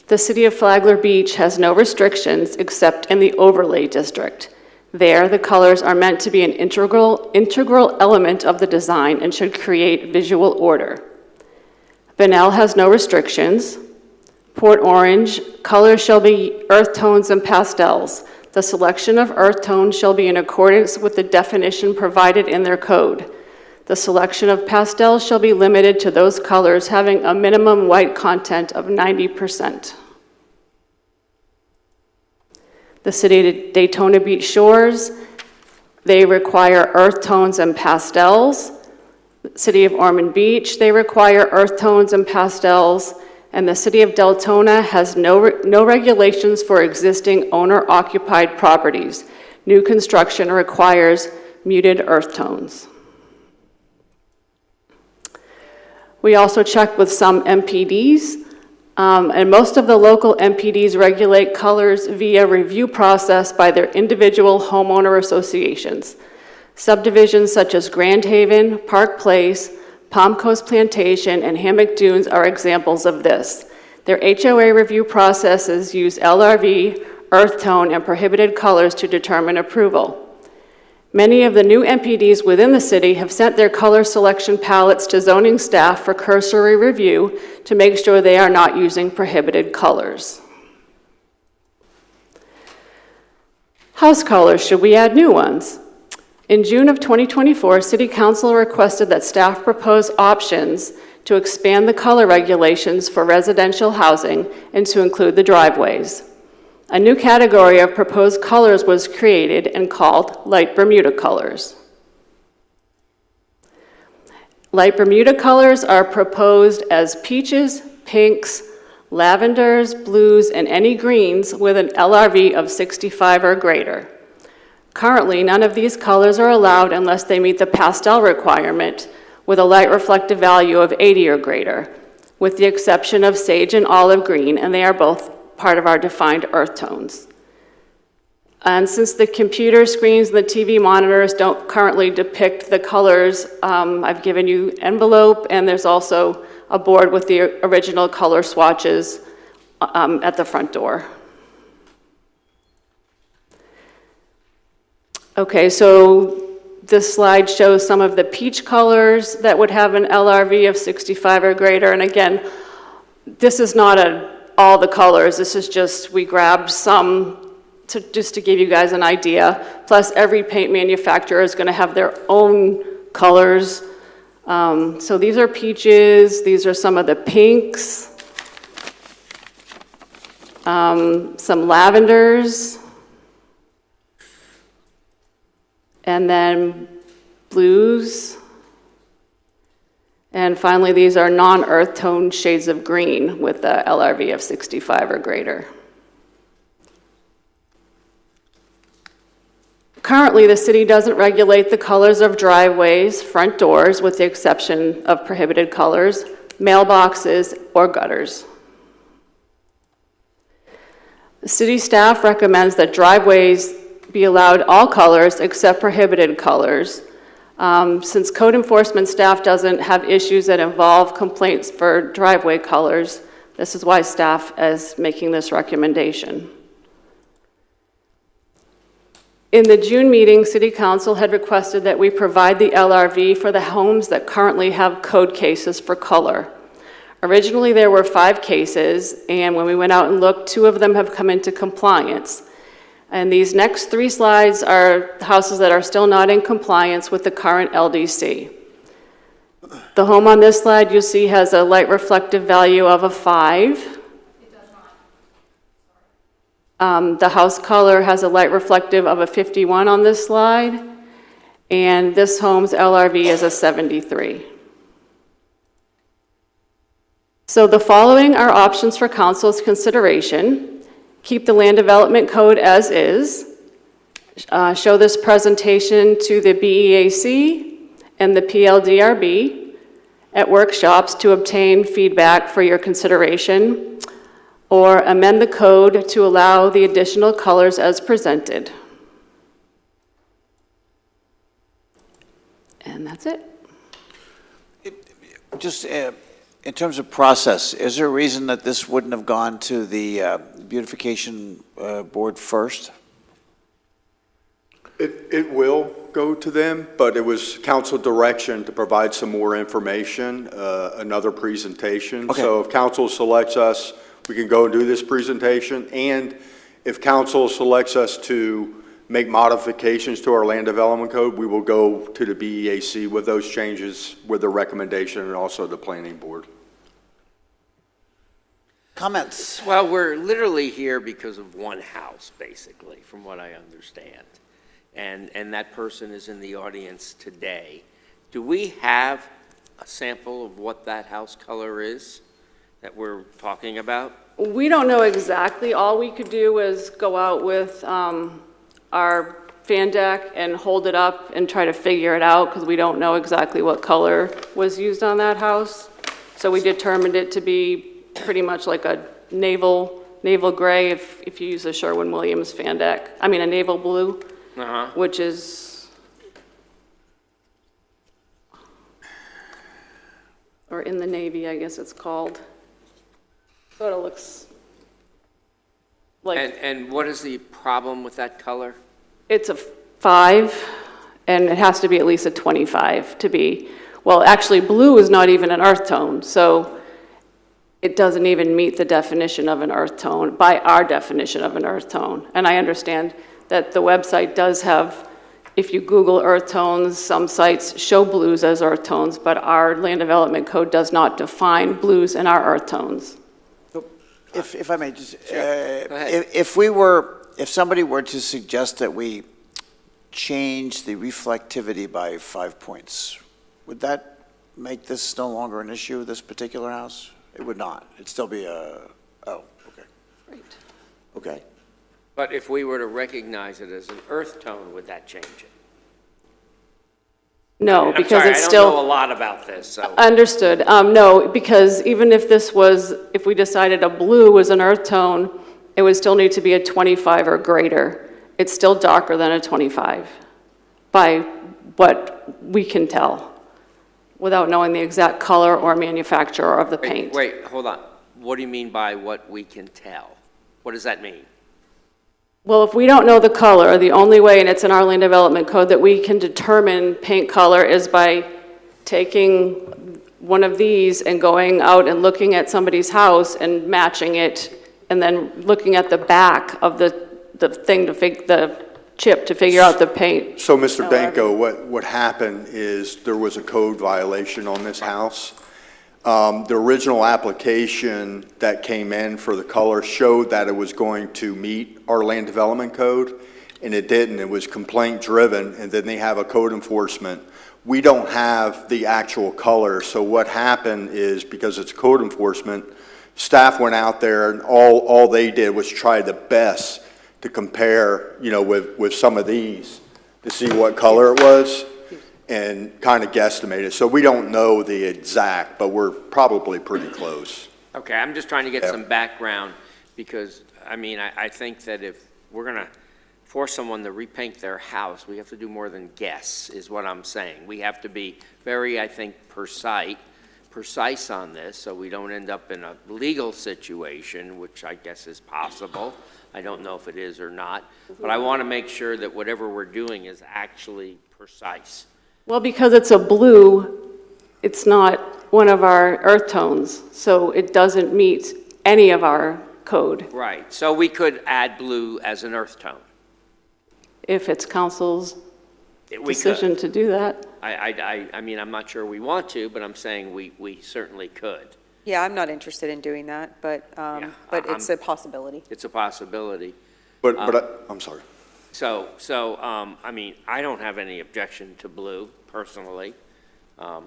The city of Flagler Beach has no restrictions except in the overlay district. There, the colors are meant to be an integral element of the design and should create visual order. Bunnell has no restrictions. Port Orange, colors shall be earth tones and pastels. The selection of earth tones shall be in accordance with the definition provided in their code. The selection of pastels shall be limited to those colors having a minimum white content of 90%. The city of Daytona Beach Shores, they require earth tones and pastels. The city of Ormond Beach, they require earth tones and pastels. And the city of Deltona has no regulations for existing owner-occupied properties. New construction requires muted earth tones. We also checked with some MPDs, and most of the local MPDs regulate colors via review process by their individual homeowner associations. Subdivisions such as Grand Haven, Park Place, Palm Coast Plantation, and Hammock Dunes are examples of this. Their HOA review processes use LRV, earth tone, and prohibited colors to determine approval. Many of the new MPDs within the city have sent their color selection palettes to zoning staff for cursory review to make sure they are not using prohibited colors. House colors, should we add new ones? In June of 2024, City Council requested that staff propose options to expand the color regulations for residential housing and to include the driveways. A new category of proposed colors was created and called light Bermuda colors. Light Bermuda colors are proposed as peaches, pinks, lavenders, blues, and any greens with an LRV of 65 or greater. Currently, none of these colors are allowed unless they meet the pastel requirement with a light reflective value of 80 or greater, with the exception of sage and olive green, and they are both part of our defined earth tones. And since the computer screens and the TV monitors don't currently depict the colors, I've given you envelope, and there's also a board with the original color swatches at the front door. Okay, so this slide shows some of the peach colors that would have an LRV of 65 or greater. And again, this is not all the colors. This is just, we grabbed some just to give you guys an idea. Plus, every paint manufacturer is going to have their own colors. So these are peaches. These are some of the pinks. Some lavenders. And then blues. And finally, these are non-earth tone shades of green with a LRV of 65 or greater. Currently, the city doesn't regulate the colors of driveways, front doors, with the exception of prohibited colors, mailboxes, or gutters. The city staff recommends that driveways be allowed all colors except prohibited colors. Since code enforcement staff doesn't have issues that involve complaints for driveway colors, this is why staff is making this recommendation. In the June meeting, City Council had requested that we provide the LRV for the homes that currently have code cases for color. Originally, there were 5 cases, and when we went out and looked, 2 of them have come into compliance. And these next 3 slides are houses that are still not in compliance with the current LDC. The home on this slide you'll see has a light reflective value of a 5. It does not. The house color has a light reflective of a 51 on this slide, and this home's LRV is a 73. So the following are options for council's consideration. Keep the land development code as is, show this presentation to the BEAC and the PLDRB at workshops to obtain feedback for your consideration, or amend the code to allow the additional colors as presented. And that's it. Just in terms of process, is there a reason that this wouldn't have gone to the beautification board first? It will go to them, but it was council direction to provide some more information, another presentation. Okay. So if council selects us, we can go and do this presentation. And if council selects us to make modifications to our land development code, we will go to the BEAC with those changes, with the recommendation, and also the planning board. Comments? Well, we're literally here because of one house, basically, from what I understand. And that person is in the audience today. Do we have a sample of what that house color is that we're talking about? We don't know exactly. All we could do is go out with our fan deck and hold it up and try to figure it out, because we don't know exactly what color was used on that house. So we determined it to be pretty much like a naval gray if you use a Sherwin-Williams fan deck. I mean, a naval blue, which is, or in the Navy, I guess it's called. Sort of looks like. And what is the problem with that color? It's a 5, and it has to be at least a 25 to be, well, actually, blue is not even an earth tone, so it doesn't even meet the definition of an earth tone, by our definition of an earth tone. And I understand that the website does have, if you Google earth tones, some sites show blues as earth tones, but our land development code does not define blues in our earth tones. If I may, just, Go ahead. if somebody were to suggest that we change the reflectivity by 5 points, would that make this no longer an issue, this particular house? It would not. It'd still be a, oh, okay. Right. Okay. But if we were to recognize it as an earth tone, would that change it? No, I'm because sorry, it's I still. don't know a lot about this, so. Understood. No, because even if this was, if we decided a blue was an earth tone, it would still need to be a 25 or greater. It's still darker than a 25 by what we can tell, without knowing the exact color or manufacturer of the paint. Wait, hold on. What do you mean by what we can tell? What does that mean? Well, if we don't know the color, the only way, and it's in our land development code, that we can determine paint color is by taking one of these and going out and looking at somebody's house and matching it, and then looking at the back of the thing to the chip to figure out the paint. So, Mr. Danko, what happened is there was a code violation on this house. The original application that came in for the color showed that it was going to meet our land development code, and it didn't. It was complaint driven, and then they have a code enforcement. We don't have the actual color, so what happened is, because it's code enforcement, staff went out there and all they did was try the best to compare, with some of these to see what color it was and kind of guesstimate it. So we don't know the exact, but we're probably pretty close. Okay, I'm just trying to get Yeah. some background, because, I think that if we're going to force someone to repaint their house, we have to do more than guess, is what I'm saying. We have to be very, I think, precise on this, so we don't end up in a legal situation, which I guess is possible. I don't know if it is or not, but I want to make sure that whatever we're doing is actually precise. Well, because it's a blue, it's not one of our earth tones, so it doesn't meet any of our code, Right, so we could add blue as an earth tone. if it's council's We could. decision to do that. I'm not sure we want to, but I'm saying we certainly could. Yeah, I'm not interested in doing that, but it's a possibility. It's a possibility. But I'm sorry. So, I don't have any objection to blue, personally, Well,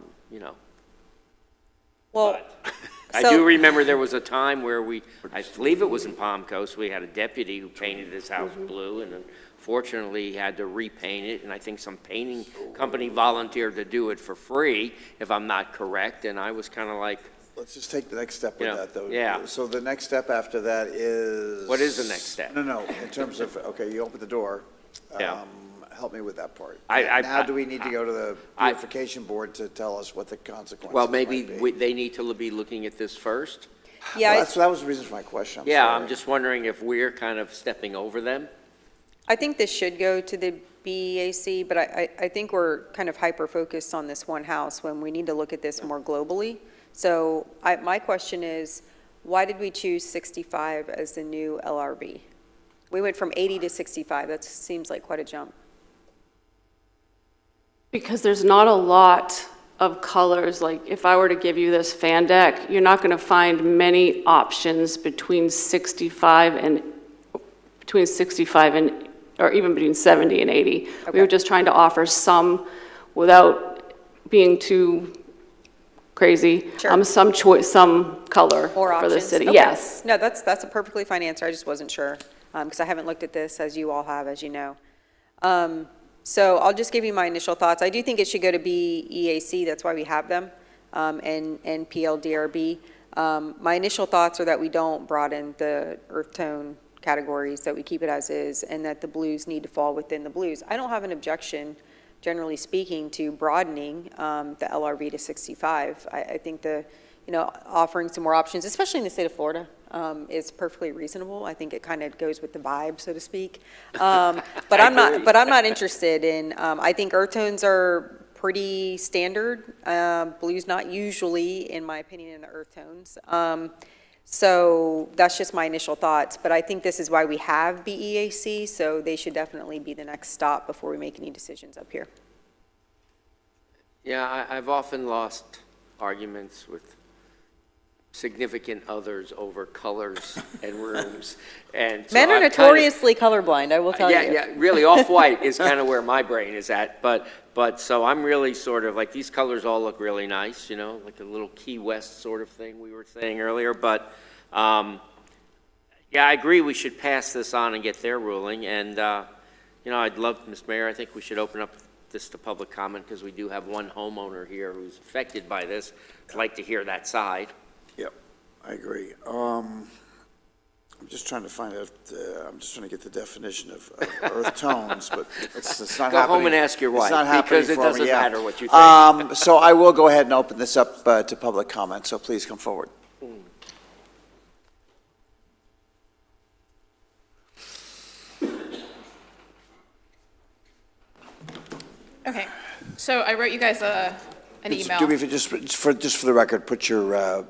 but I do remember there was a time where I believe it was in Palm Coast, we had a deputy who painted his house blue, and unfortunately, he had to repaint it, and I think some painting company volunteered to do it for free, if I'm not correct, and I was kind of like, Let's just take the next step with Yeah, that, though. yeah. So the next step after that is? What is the next step? No, in terms of, okay, you open the door. Yeah. Help me with that part. I- Now do we need to go to the I- beautification board to tell us what the consequences well, might maybe be? they need to be looking at this first? Yeah, Well, that was the reason for my question. I'm Yeah, sorry. I'm just wondering if we're kind of stepping over them? I think this should go to the BEAC, but I think we're kind of hyper-focused on this one house when we need to look at this more globally. So my question is, why did we choose 65 as the new LRB? We went from 80 to 65. That seems like quite a jump. Because there's not a lot of colors, like if I were to give you this fan deck, you're not going to find many options between 65 and, or even between 70 and 80. We Okay. were just trying to offer some without being too crazy. Sure. Some choice, some color More for the options? city. Okay. Yes. No, that's a perfectly fine answer. I just wasn't sure, because I haven't looked at this as you all have, as you know. So I'll just give you my initial thoughts. I do think it should go to BEAC, that's why we have them, and PLDRB. My initial thoughts are that we don't broaden the earth tone categories, that we keep it as is, and that the blues need to fall within the blues. I don't have an objection, generally speaking, to broadening the LRB to 65. I think offering some more options, especially in the state of Florida, is perfectly reasonable. I think it kind of goes with the vibe, so to speak. But I'm not interested in, I think earth tones are pretty standard. Blue's not usually, in my opinion, in the earth tones. So that's just my initial thoughts, but I think this is why we have BEAC, so they should definitely be the next stop before we make any decisions up here. Yeah, I've often lost arguments with significant others over colors and rooms, and so Men are I've kind of- notoriously colorblind, I will tell you. Yeah, really, off-white is kind of where my brain is at, but so I'm really sort of, like, these colors all look really nice, like a little Key West sort of thing we were saying earlier, but, yeah, I agree we should pass this on and get their ruling, and, I'd love, Mr. Mayor, I think we should open up this to public comment, because we do have one homeowner here who's affected by this. I'd like to hear that side. Yep, I agree. I'm just trying to find out, I'm just trying to get the definition of earth tones, but it's not Go happening. home and ask your It's wife, not happening because it for me, doesn't yeah. matter what you think. So I will go ahead and open this up to public comment, so please come forward. Okay, so I wrote you guys an email. Do me just for the record, put your,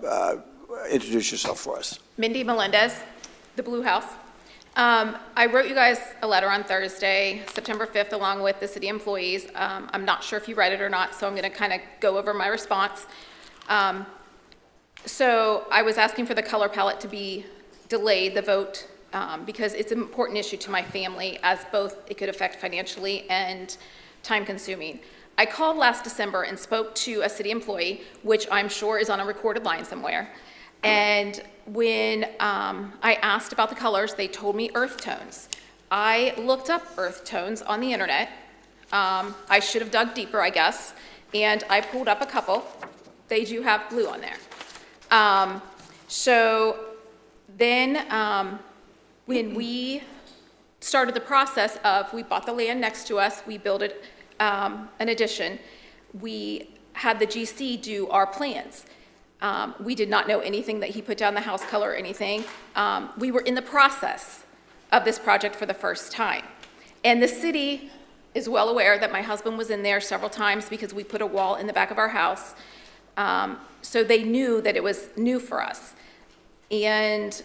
introduce yourself for us. Mindy Melendez, the Blue House. I wrote you guys a letter on Thursday, September 5th, along with the city employees. I'm not sure if you read it or not, so I'm going to kind of go over my response. So I was asking for the color palette to be delayed, the vote, because it's an important issue to my family, as both it could affect financially and time-consuming. I called last December and spoke to a city employee, which I'm sure is on a recorded line somewhere. And when I asked about the colors, they told me earth tones. I looked up earth tones on the internet. I should have dug deeper, I guess, and I pulled up a couple. They do have blue on there. So then when we started the process of, we bought the land next to us, we built it, an addition, we had the GC do our plans. We did not know anything that he put down the house color or anything. We were in the process of this project for the first time. And the city is well aware that my husband was in there several times because we put a wall in the back of our house. So they knew that it was new for us. And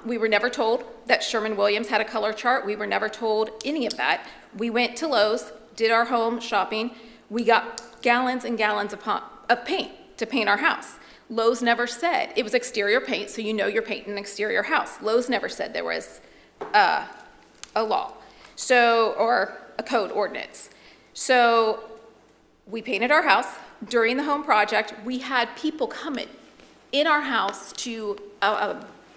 we were never told that Sherwin-Williams had a color chart. We were never told any of that. We went to Lowe's, did our home shopping. We got gallons and gallons of paint to paint our house. Lowe's never said, it was exterior paint, so you know you're painting an exterior house. Lowe's never said there was a law, or a code ordinance. So we painted our house. During the home project, we had people coming in our house to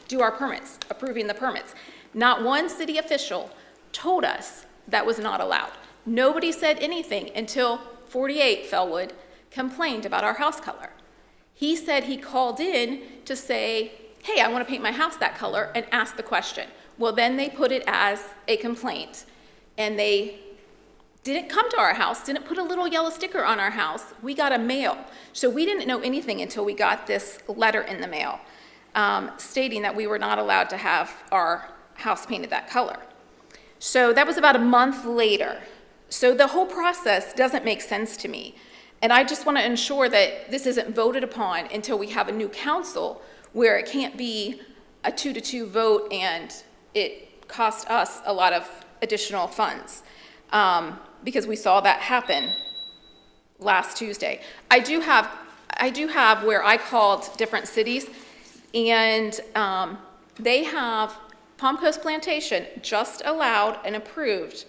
do our permits, approving the permits. Not one city official told us that was not allowed. Nobody said anything until 48 Fellwood complained about our house color. He said he called in to say, hey, I want to paint my house that color, and asked the question. Well, then they put it as a complaint, and they didn't come to our house, didn't put a little yellow sticker on our house. We got a mail. So we didn't know anything until we got this letter in the mail stating that we were not allowed to have our house painted that color. So that was about a month later. So the whole process doesn't make sense to me. And I just want to ensure that this isn't voted upon until we have a new council where it can't be a 2-2 vote and it costs us a lot of additional funds. Because we saw that happen last Tuesday. I do have where I called different cities, and they have, Palm Coast Plantation just allowed and approved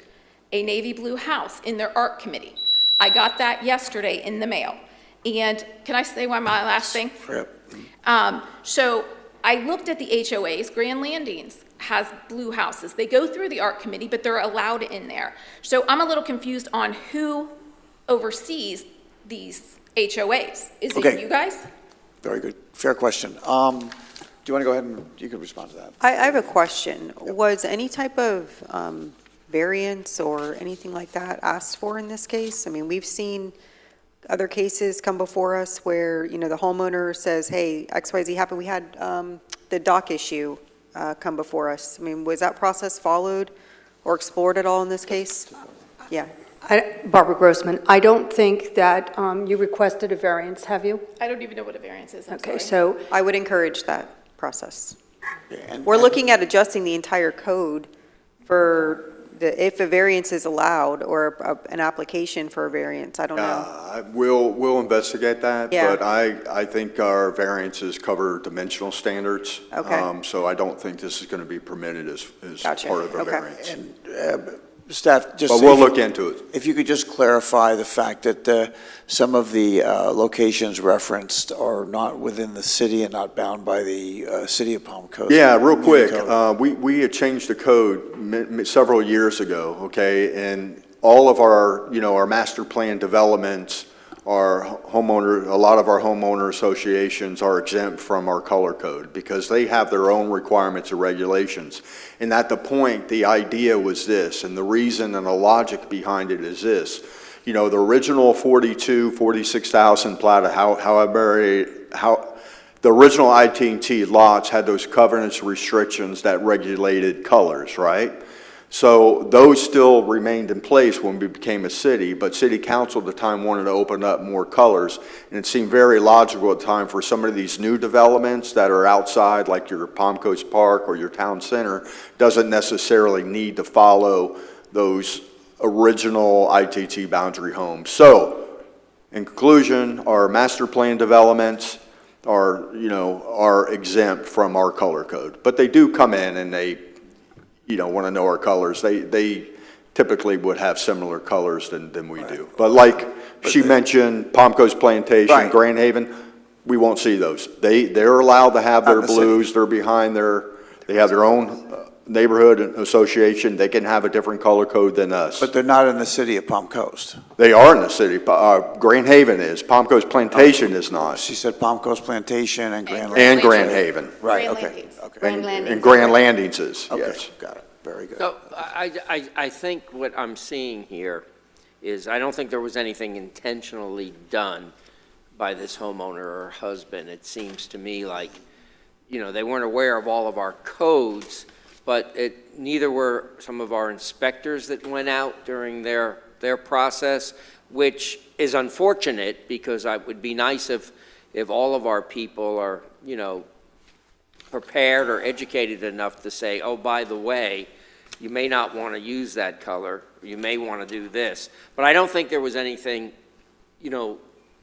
a navy blue house in their art committee. I got that yesterday in the mail. And can I say my last thing? So I looked at the HOAs. Grand Landings has blue houses. They go through the art committee, but they're allowed in there. So I'm a little confused on who oversees these HOAs. Is it you guys? Very good. Fair question. Do you want to go ahead and you can respond to that? I have a question. Was any type of variance or anything like that asked for in this case? I mean, we've seen other cases come before us where, you know, the homeowner says, hey, XYZ happened. We had the dock issue come before us. I mean, was that process followed or explored at all in this case? Yeah. Barbara Grossman, I don't think that you requested a variance, have you? I don't even know what a variance is. I'm Okay, sorry. so I would encourage that process. And- We're looking at adjusting the entire code for if a variance is allowed or an application for a variance. I don't know. We'll investigate that, Yeah. but I think our variances cover dimensional standards. Okay. So I don't think this is going to be permitted as Gotcha. part of a Okay. variance. And staff, just. But we'll look into it. If you could just clarify the fact that some of the locations referenced are not within the city and not bound by the city of Palm Coast. Yeah, real quick, Code. we had changed the code several years ago, okay? And all of our, our master plan developments, a lot of our homeowner associations are exempt from our color code because they have their own requirements and regulations. And at the point, the idea was this, and the reason and the logic behind it is this. The original 46,000 plat, the original IT&T lots had those covenants restrictions that regulated colors, right? So those still remained in place when we became a city, but city council at the time wanted to open up more colors, and it seemed very logical at the time for some of these new developments that are outside, like your Palm Coast Park or your town center, doesn't necessarily need to follow those original ITT boundary homes. So, in conclusion, our master plan developments are exempt from our color code, but they do come in and they want to know our colors. They typically would have similar colors than we do. But like she mentioned, Palm Coast Plantation, Right. Grand Haven, we won't see those. They're allowed to have their Not the city. blues. They're behind they have their own neighborhood association. They can have a different color code than us. But they're not in the city of Palm Coast. They are in the city. Grand Haven is. Palm Coast Plantation is not. She said Palm Coast Plantation and Grand And Landings. Grand Haven. Right, Grand okay, Landings. okay. Grand Landings. And Grand Landings is, Okay, yes. got it. Very good. So I think what I'm seeing here is I don't think there was anything intentionally done by this homeowner or her husband. It seems to me like, they weren't aware of all of our codes, but neither were some of our inspectors that went out during their process, which is unfortunate because it would be nice if all of our people are, prepared or educated enough to say, oh, by the way, you may not want to use that color, or you may want to do this. But I don't think there was anything,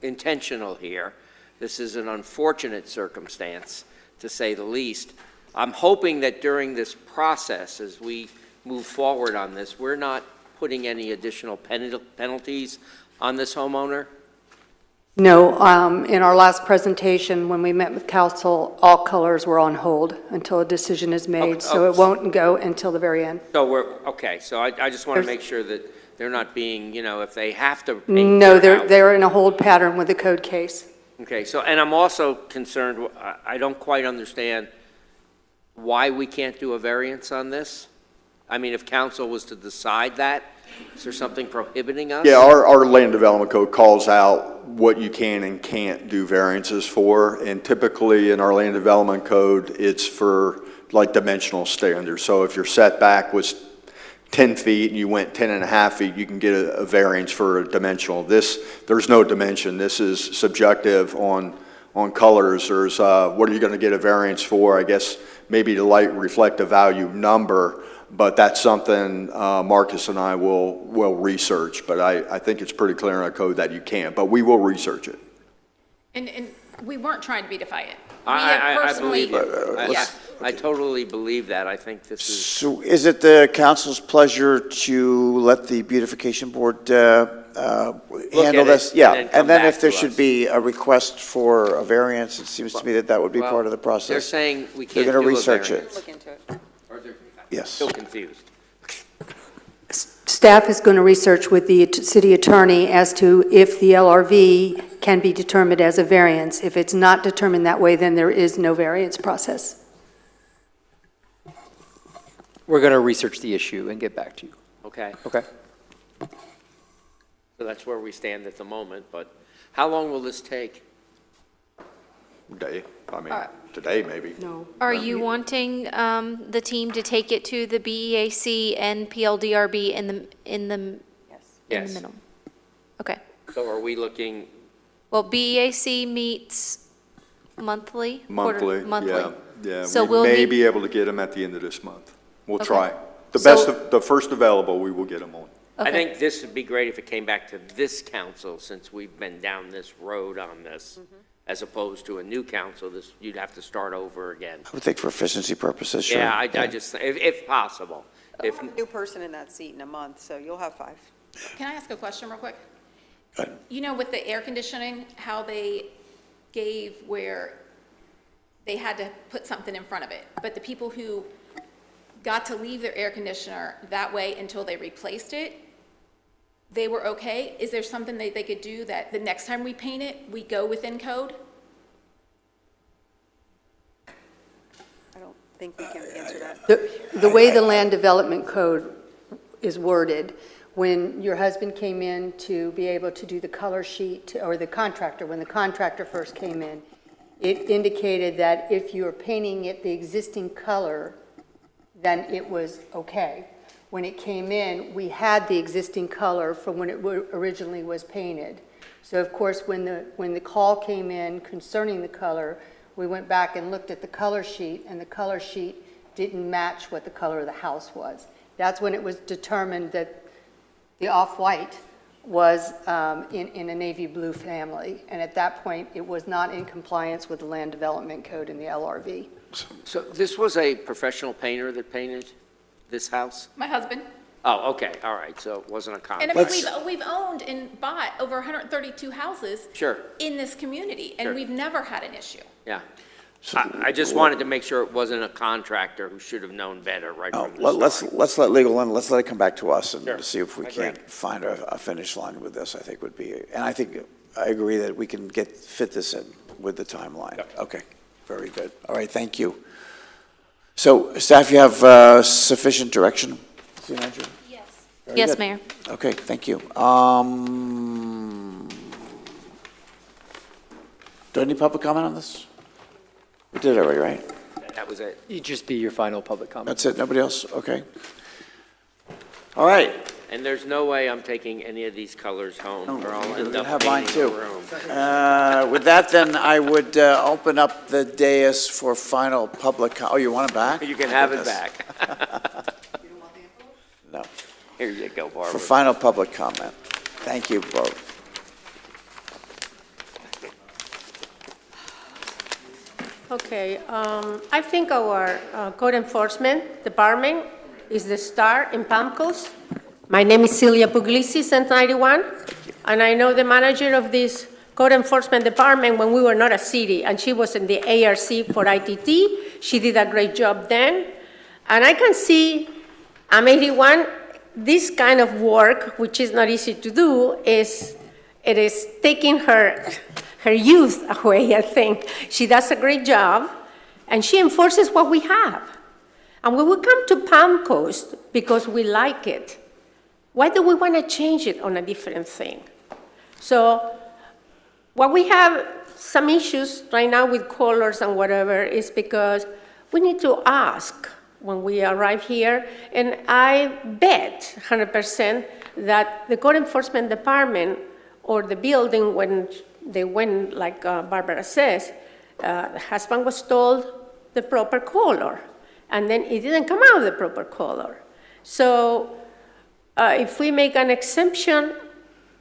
intentional here. This is an unfortunate circumstance, to say the least. I'm hoping that during this process, as we move forward on this, we're not putting any additional penalties on this homeowner. No, in our last presentation, when we met with council, all colors were on hold until a decision is made, so it won't go until the very end. So okay, so I just want to make sure that they're not being, if they have to paint No, their house. they're in a hold pattern with the code case. Okay, so, and I'm also concerned, I don't quite understand why we can't do a variance on this? I mean, if council was to decide that, is there something prohibiting us? Yeah, our land development code calls out what you can and can't do variances for, and typically in our land development code, it's for like dimensional standards. So if your setback was 10 feet and you went 10 and a half feet, you can get a variance for a dimensional. There's no dimension. This is subjective on colors. There's, what are you going to get a variance for? I guess maybe the light reflective value number, but that's something Marcus and I will research. But I think it's pretty clear in our code that you can't, but we will research it. And we weren't trying to be defiant. We I have personally- believe it. Yeah. I totally believe that. I think this is, So is it the council's pleasure to let the beautification board handle it this? and Yeah, then come and then back if there to should us. be a request for a variance, it seems to me that would be well, part of the process. they're saying we They're can't gonna do a research it. variance. Look into it. Or they're Yes. still confused. Staff is going to research with the city attorney as to if the LRV can be determined as a variance. If it's not determined that way, then there is no variance process. We're going to research the issue and get back to you. Okay, Okay? so that's where we stand at the moment, but how long will this take? Day, I mean, today maybe. No. Are you wanting the team to take it to the BEAC and PLDRB in the Yes. middle? Okay. So are we looking, Well, BEAC meets monthly? Monthly, Monthly. yeah. So We we'll may need- be able to get them at the end of this month. We'll Okay. try. The So- the first available, we will get them on. I Okay. think this would be great if it came back to this council, since we've been down this road on this, as opposed to a new council, you'd have to start over again. I would think for efficiency purposes, sure. Yeah, I just, if possible. If, New person in that seat in a month, so you'll have 5. Can I ask a question real quick? Go ahead. You know, with the air conditioning, how they gave where they had to put something in front of it, but the people who got to leave their air conditioner that way until they replaced it, they were okay? Is there something that they could do that the next time we paint it, we go within code? I don't think we can answer that. The way the land development code is worded, when your husband came in to be able to do the color sheet, or the contractor, when the contractor first came in, it indicated that if you're painting it the existing color, then it was okay. When it came in, we had the existing color from when it originally was painted. So of course, when the call came in concerning the color, we went back and looked at the color sheet, and the color sheet didn't match what the color of the house was. That's when it was determined that the off-white was in a navy blue family, and at that point, it was not in compliance with the land development code in the LRV. so this was a professional painter that painted this house? My husband. Oh, okay, all right, so it wasn't a And I contract. mean, we've owned and bought over 132 houses Sure, in this community, and Sure. we've never had an issue. yeah. I just wanted to make sure it wasn't a contractor who should have known better right No, from the start. let's let legal, and let's let it come back to us and Sure. see if we I agree. can't find a finish line with this, I think would be, and I think, I agree that we can fit this in with the timeline. Okay, very good. All right, thank you. So, staff, you have sufficient direction? City Manager? Yes. Very Yes, good. Mayor. Okay, thank you. Do I need public comment on this? We did it already, right? That was it. It'd just be your final public comment. That's it, nobody else? Okay. All right. And there's no way I'm taking any of these colors home, or I'll We're end gonna up have mine painting a too. room. With that, then, I would open up the dais for final public, oh, you want it back? You can My have it goodness. back. No, Here you go, for Barbara. final public comment. Thank you both. Okay, I think our code enforcement department is the star in Palm Coast. My name is Celia Puglisi, Cent 91, and I know the manager of this code enforcement department when we were not a city, and she was in the ARC for ITT. She did a great job then. And I can see, I'm 81, this kind of work, which is not easy to do, it is taking her youth away, I think. She does a great job, and she enforces what we have. And when we come to Palm Coast, because we like it, why do we want to change it on a different thing? So what we have some issues right now with colors and whatever is because we need to ask when we arrive here, and I bet 100% that the code enforcement department or the building, when they went, like Barbara says, the husband was told the proper color, and then it didn't come out the proper color. So if we make an exemption,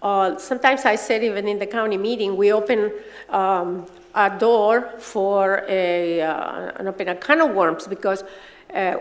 sometimes I said even in the county meeting, we open a door for an open a can of worms, because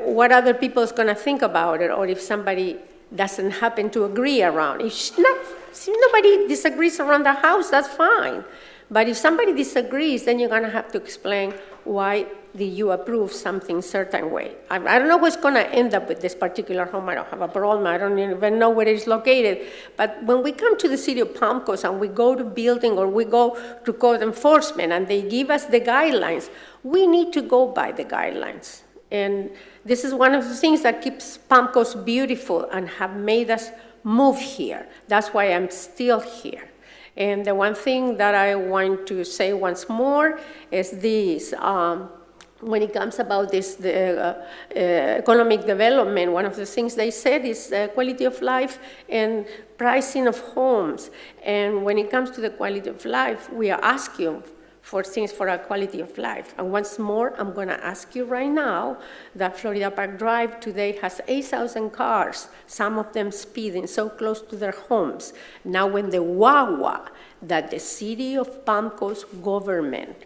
what other people is going to think about it, or if somebody doesn't happen to agree around. If nobody disagrees around the house, that's fine. But if somebody disagrees, then you're going to have to explain why did you approve something certain way. I don't know what's going to end up with this particular home. I don't have a problem. I don't even know where it's located. But when we come to the city of Palm Coast and we go to building or we go to code enforcement and they give us the guidelines, we need to go by the guidelines. And this is one of the things that keeps Palm Coast beautiful and have made us move here. That's why I'm still here. And the one thing that I want to say once more is this. When it comes about this economic development, one of the things they said is quality of life and pricing of homes. And when it comes to the quality of life, we are asking for things for our quality of life. And once more, I'm going to ask you right now that Florida Park Drive today has 8,000 cars, some of them speeding so close to their homes. Now when the WAWA that the city of Palm Coast government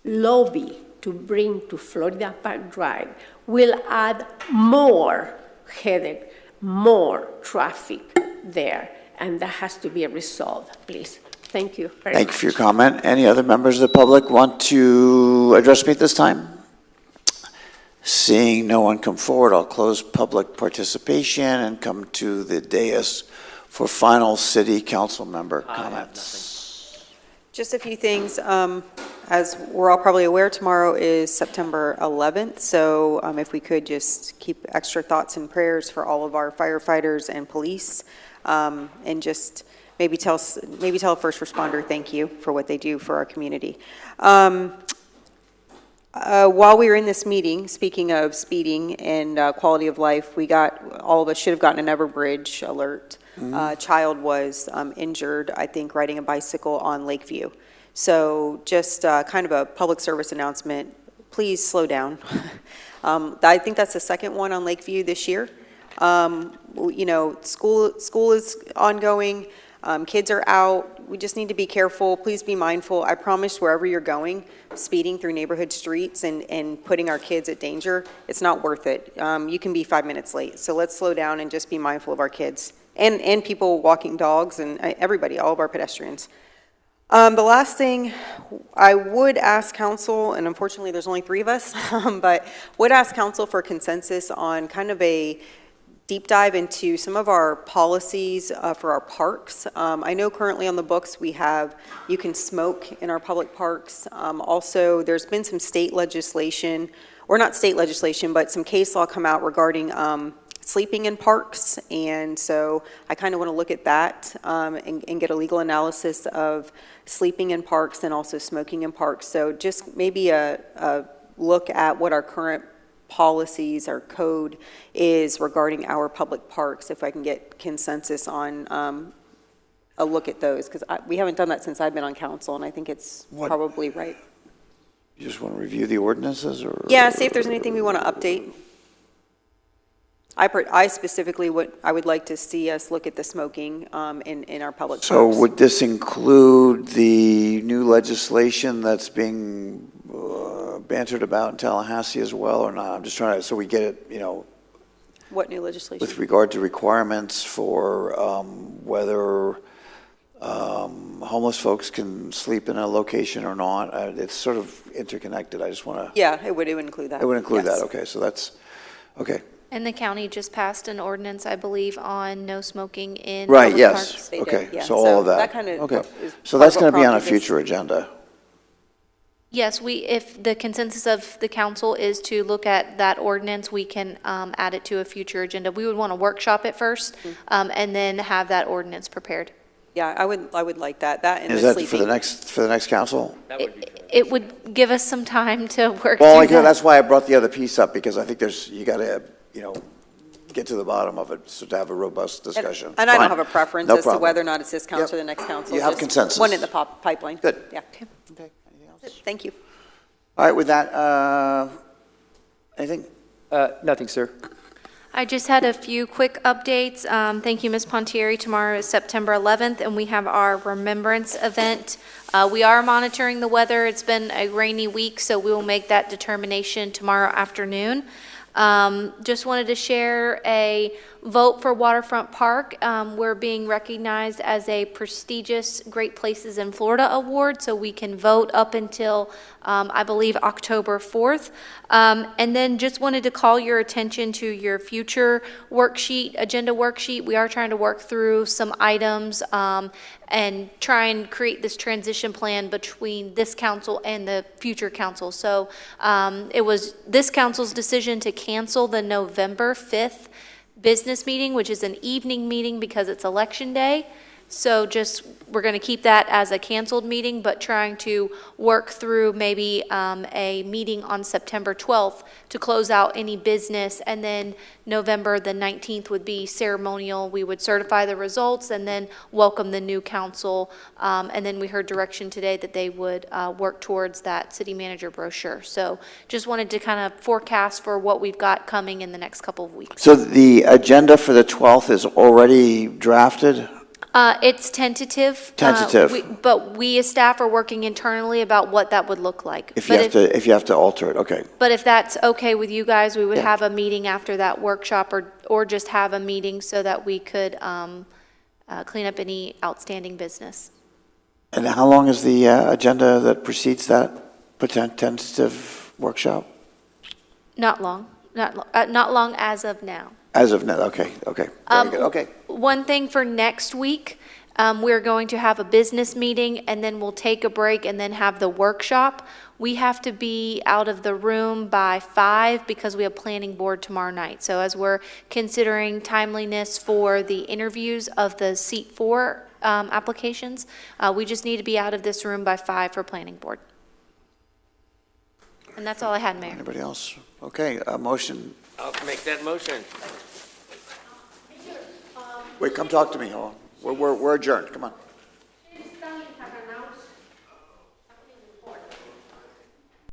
lobby to bring to Florida Park Drive will add more headache, more traffic there, and that has to be resolved, please. Thank you very much. Thank you for your comment. Any other members of the public want to address me at this time? Seeing no one come forward, I'll close public participation and come to the dais for final city council member comments. Just a few things. As we're all probably aware, tomorrow is September 11th, so if we could just keep extra thoughts and prayers for all of our firefighters and police, and just maybe tell a first responder thank you for what they do for our community. While we were in this meeting, speaking of speeding and quality of life, all of us should have gotten an Everbridge alert. A child was injured, I think, riding a bicycle on Lakeview. So just kind of a public service announcement, please slow down. I think that's the second one on Lakeview this year. You know, school is ongoing. Kids are out. We just need to be careful. Please be mindful. I promise wherever you're going, speeding through neighborhood streets and putting our kids at danger, it's not worth it. You can be 5 minutes late. So let's slow down and just be mindful of our kids and people walking dogs and everybody, all of our pedestrians. The last thing I would ask council, and unfortunately there's only 3 of us, but would ask council for consensus on kind of a deep dive into some of our policies for our parks. I know currently on the books we have, you can smoke in our public parks. Also, there's been some state legislation, or not state legislation, but some case law come out regarding sleeping in parks. And so I kind of want to look at that and get a legal analysis of sleeping in parks and also smoking in parks. So just maybe a look at what our current policies, our code is regarding our public parks, if I can get consensus on a look at those, because we haven't done that since I've been on council, and I think it's probably right. You just want to review the ordinances, or? Yeah, see if there's anything we want to update. I specifically, I would like to see us look at the smoking in our public parks. So would this include the new legislation that's being bantered about in Tallahassee as well, or not? I'm just trying to, so we get it, you know. What new legislation? With regard to requirements for whether homeless folks can sleep in a location or not. It's sort of interconnected. I just want to, Yeah, it would include that. it would include Yes. that. Okay, so that's, okay. And the county just passed an ordinance, I believe, on no smoking in Right, public yes. parks. They did, Okay, yeah. so all of So that. that kind of Okay. is So part that's of going what to be on a prompted this. future agenda. Yes, if the consensus of the council is to look at that ordinance, we can add it to a future agenda. We would want to workshop it first, and then have that ordinance prepared. Yeah, I would like that and Is the that sleeping. for the next council? That would be for It would give us some time to work Well, through like, that. that's why I brought the other piece up, because I think you got to, get to the bottom of it, so to have a robust discussion. And I don't Fine. have a preference No as to problem. whether or not it's this council or Yep. the next council. You have just consensus. One in the pipeline. Good. Yeah. Okay, anything else? Thank you. All right, with that, anything? Nothing, sir. I just had a few quick updates. Thank you, Ms. Pontieri. Tomorrow is September 11th, and we have our Remembrance event. We are monitoring the weather. It's been a rainy week, so we will make that determination tomorrow afternoon. Just wanted to share a vote for Waterfront Park. We're being recognized as a prestigious Great Places in Florida award, so we can vote up until, I believe, October 4th. And then just wanted to call your attention to your future worksheet, agenda worksheet. We are trying to work through some items and try and create this transition plan between this council and the future council. So it was this council's decision to cancel the November 5th business meeting, which is an evening meeting because it's election day. So we're going to keep that as a canceled meeting, but trying to work through maybe a meeting on September 12th to close out any business. And then November the 19th would be ceremonial. We would certify the results and then welcome the new council. And then we heard direction today that they would work towards that city manager brochure. So just wanted to kind of forecast for what we've got coming in the next couple of weeks. So the agenda for the 12th is already drafted? It's tentative. Tentative. But we as staff are working internally about what that would look like. If you have to alter it, okay. But if that's okay with you guys, we would Yeah. have a meeting after that workshop or just have a meeting so that we could clean up any outstanding business. And how long is the agenda that precedes that tentative workshop? Not long, not long as of now. As of now, okay, very good, okay. One thing for next week, we're going to have a business meeting, and then we'll take a break and then have the workshop. We have to be out of the room by 5 because we have planning board tomorrow night. So as we're considering timeliness for the interviews of the seat 4 applications, we just need to be out of this room by 5 for planning board. And that's all I had, Mayor. Anybody else? Okay, a motion. I'll make that motion. Wait, come talk to me, hold on. We're adjourned, come on.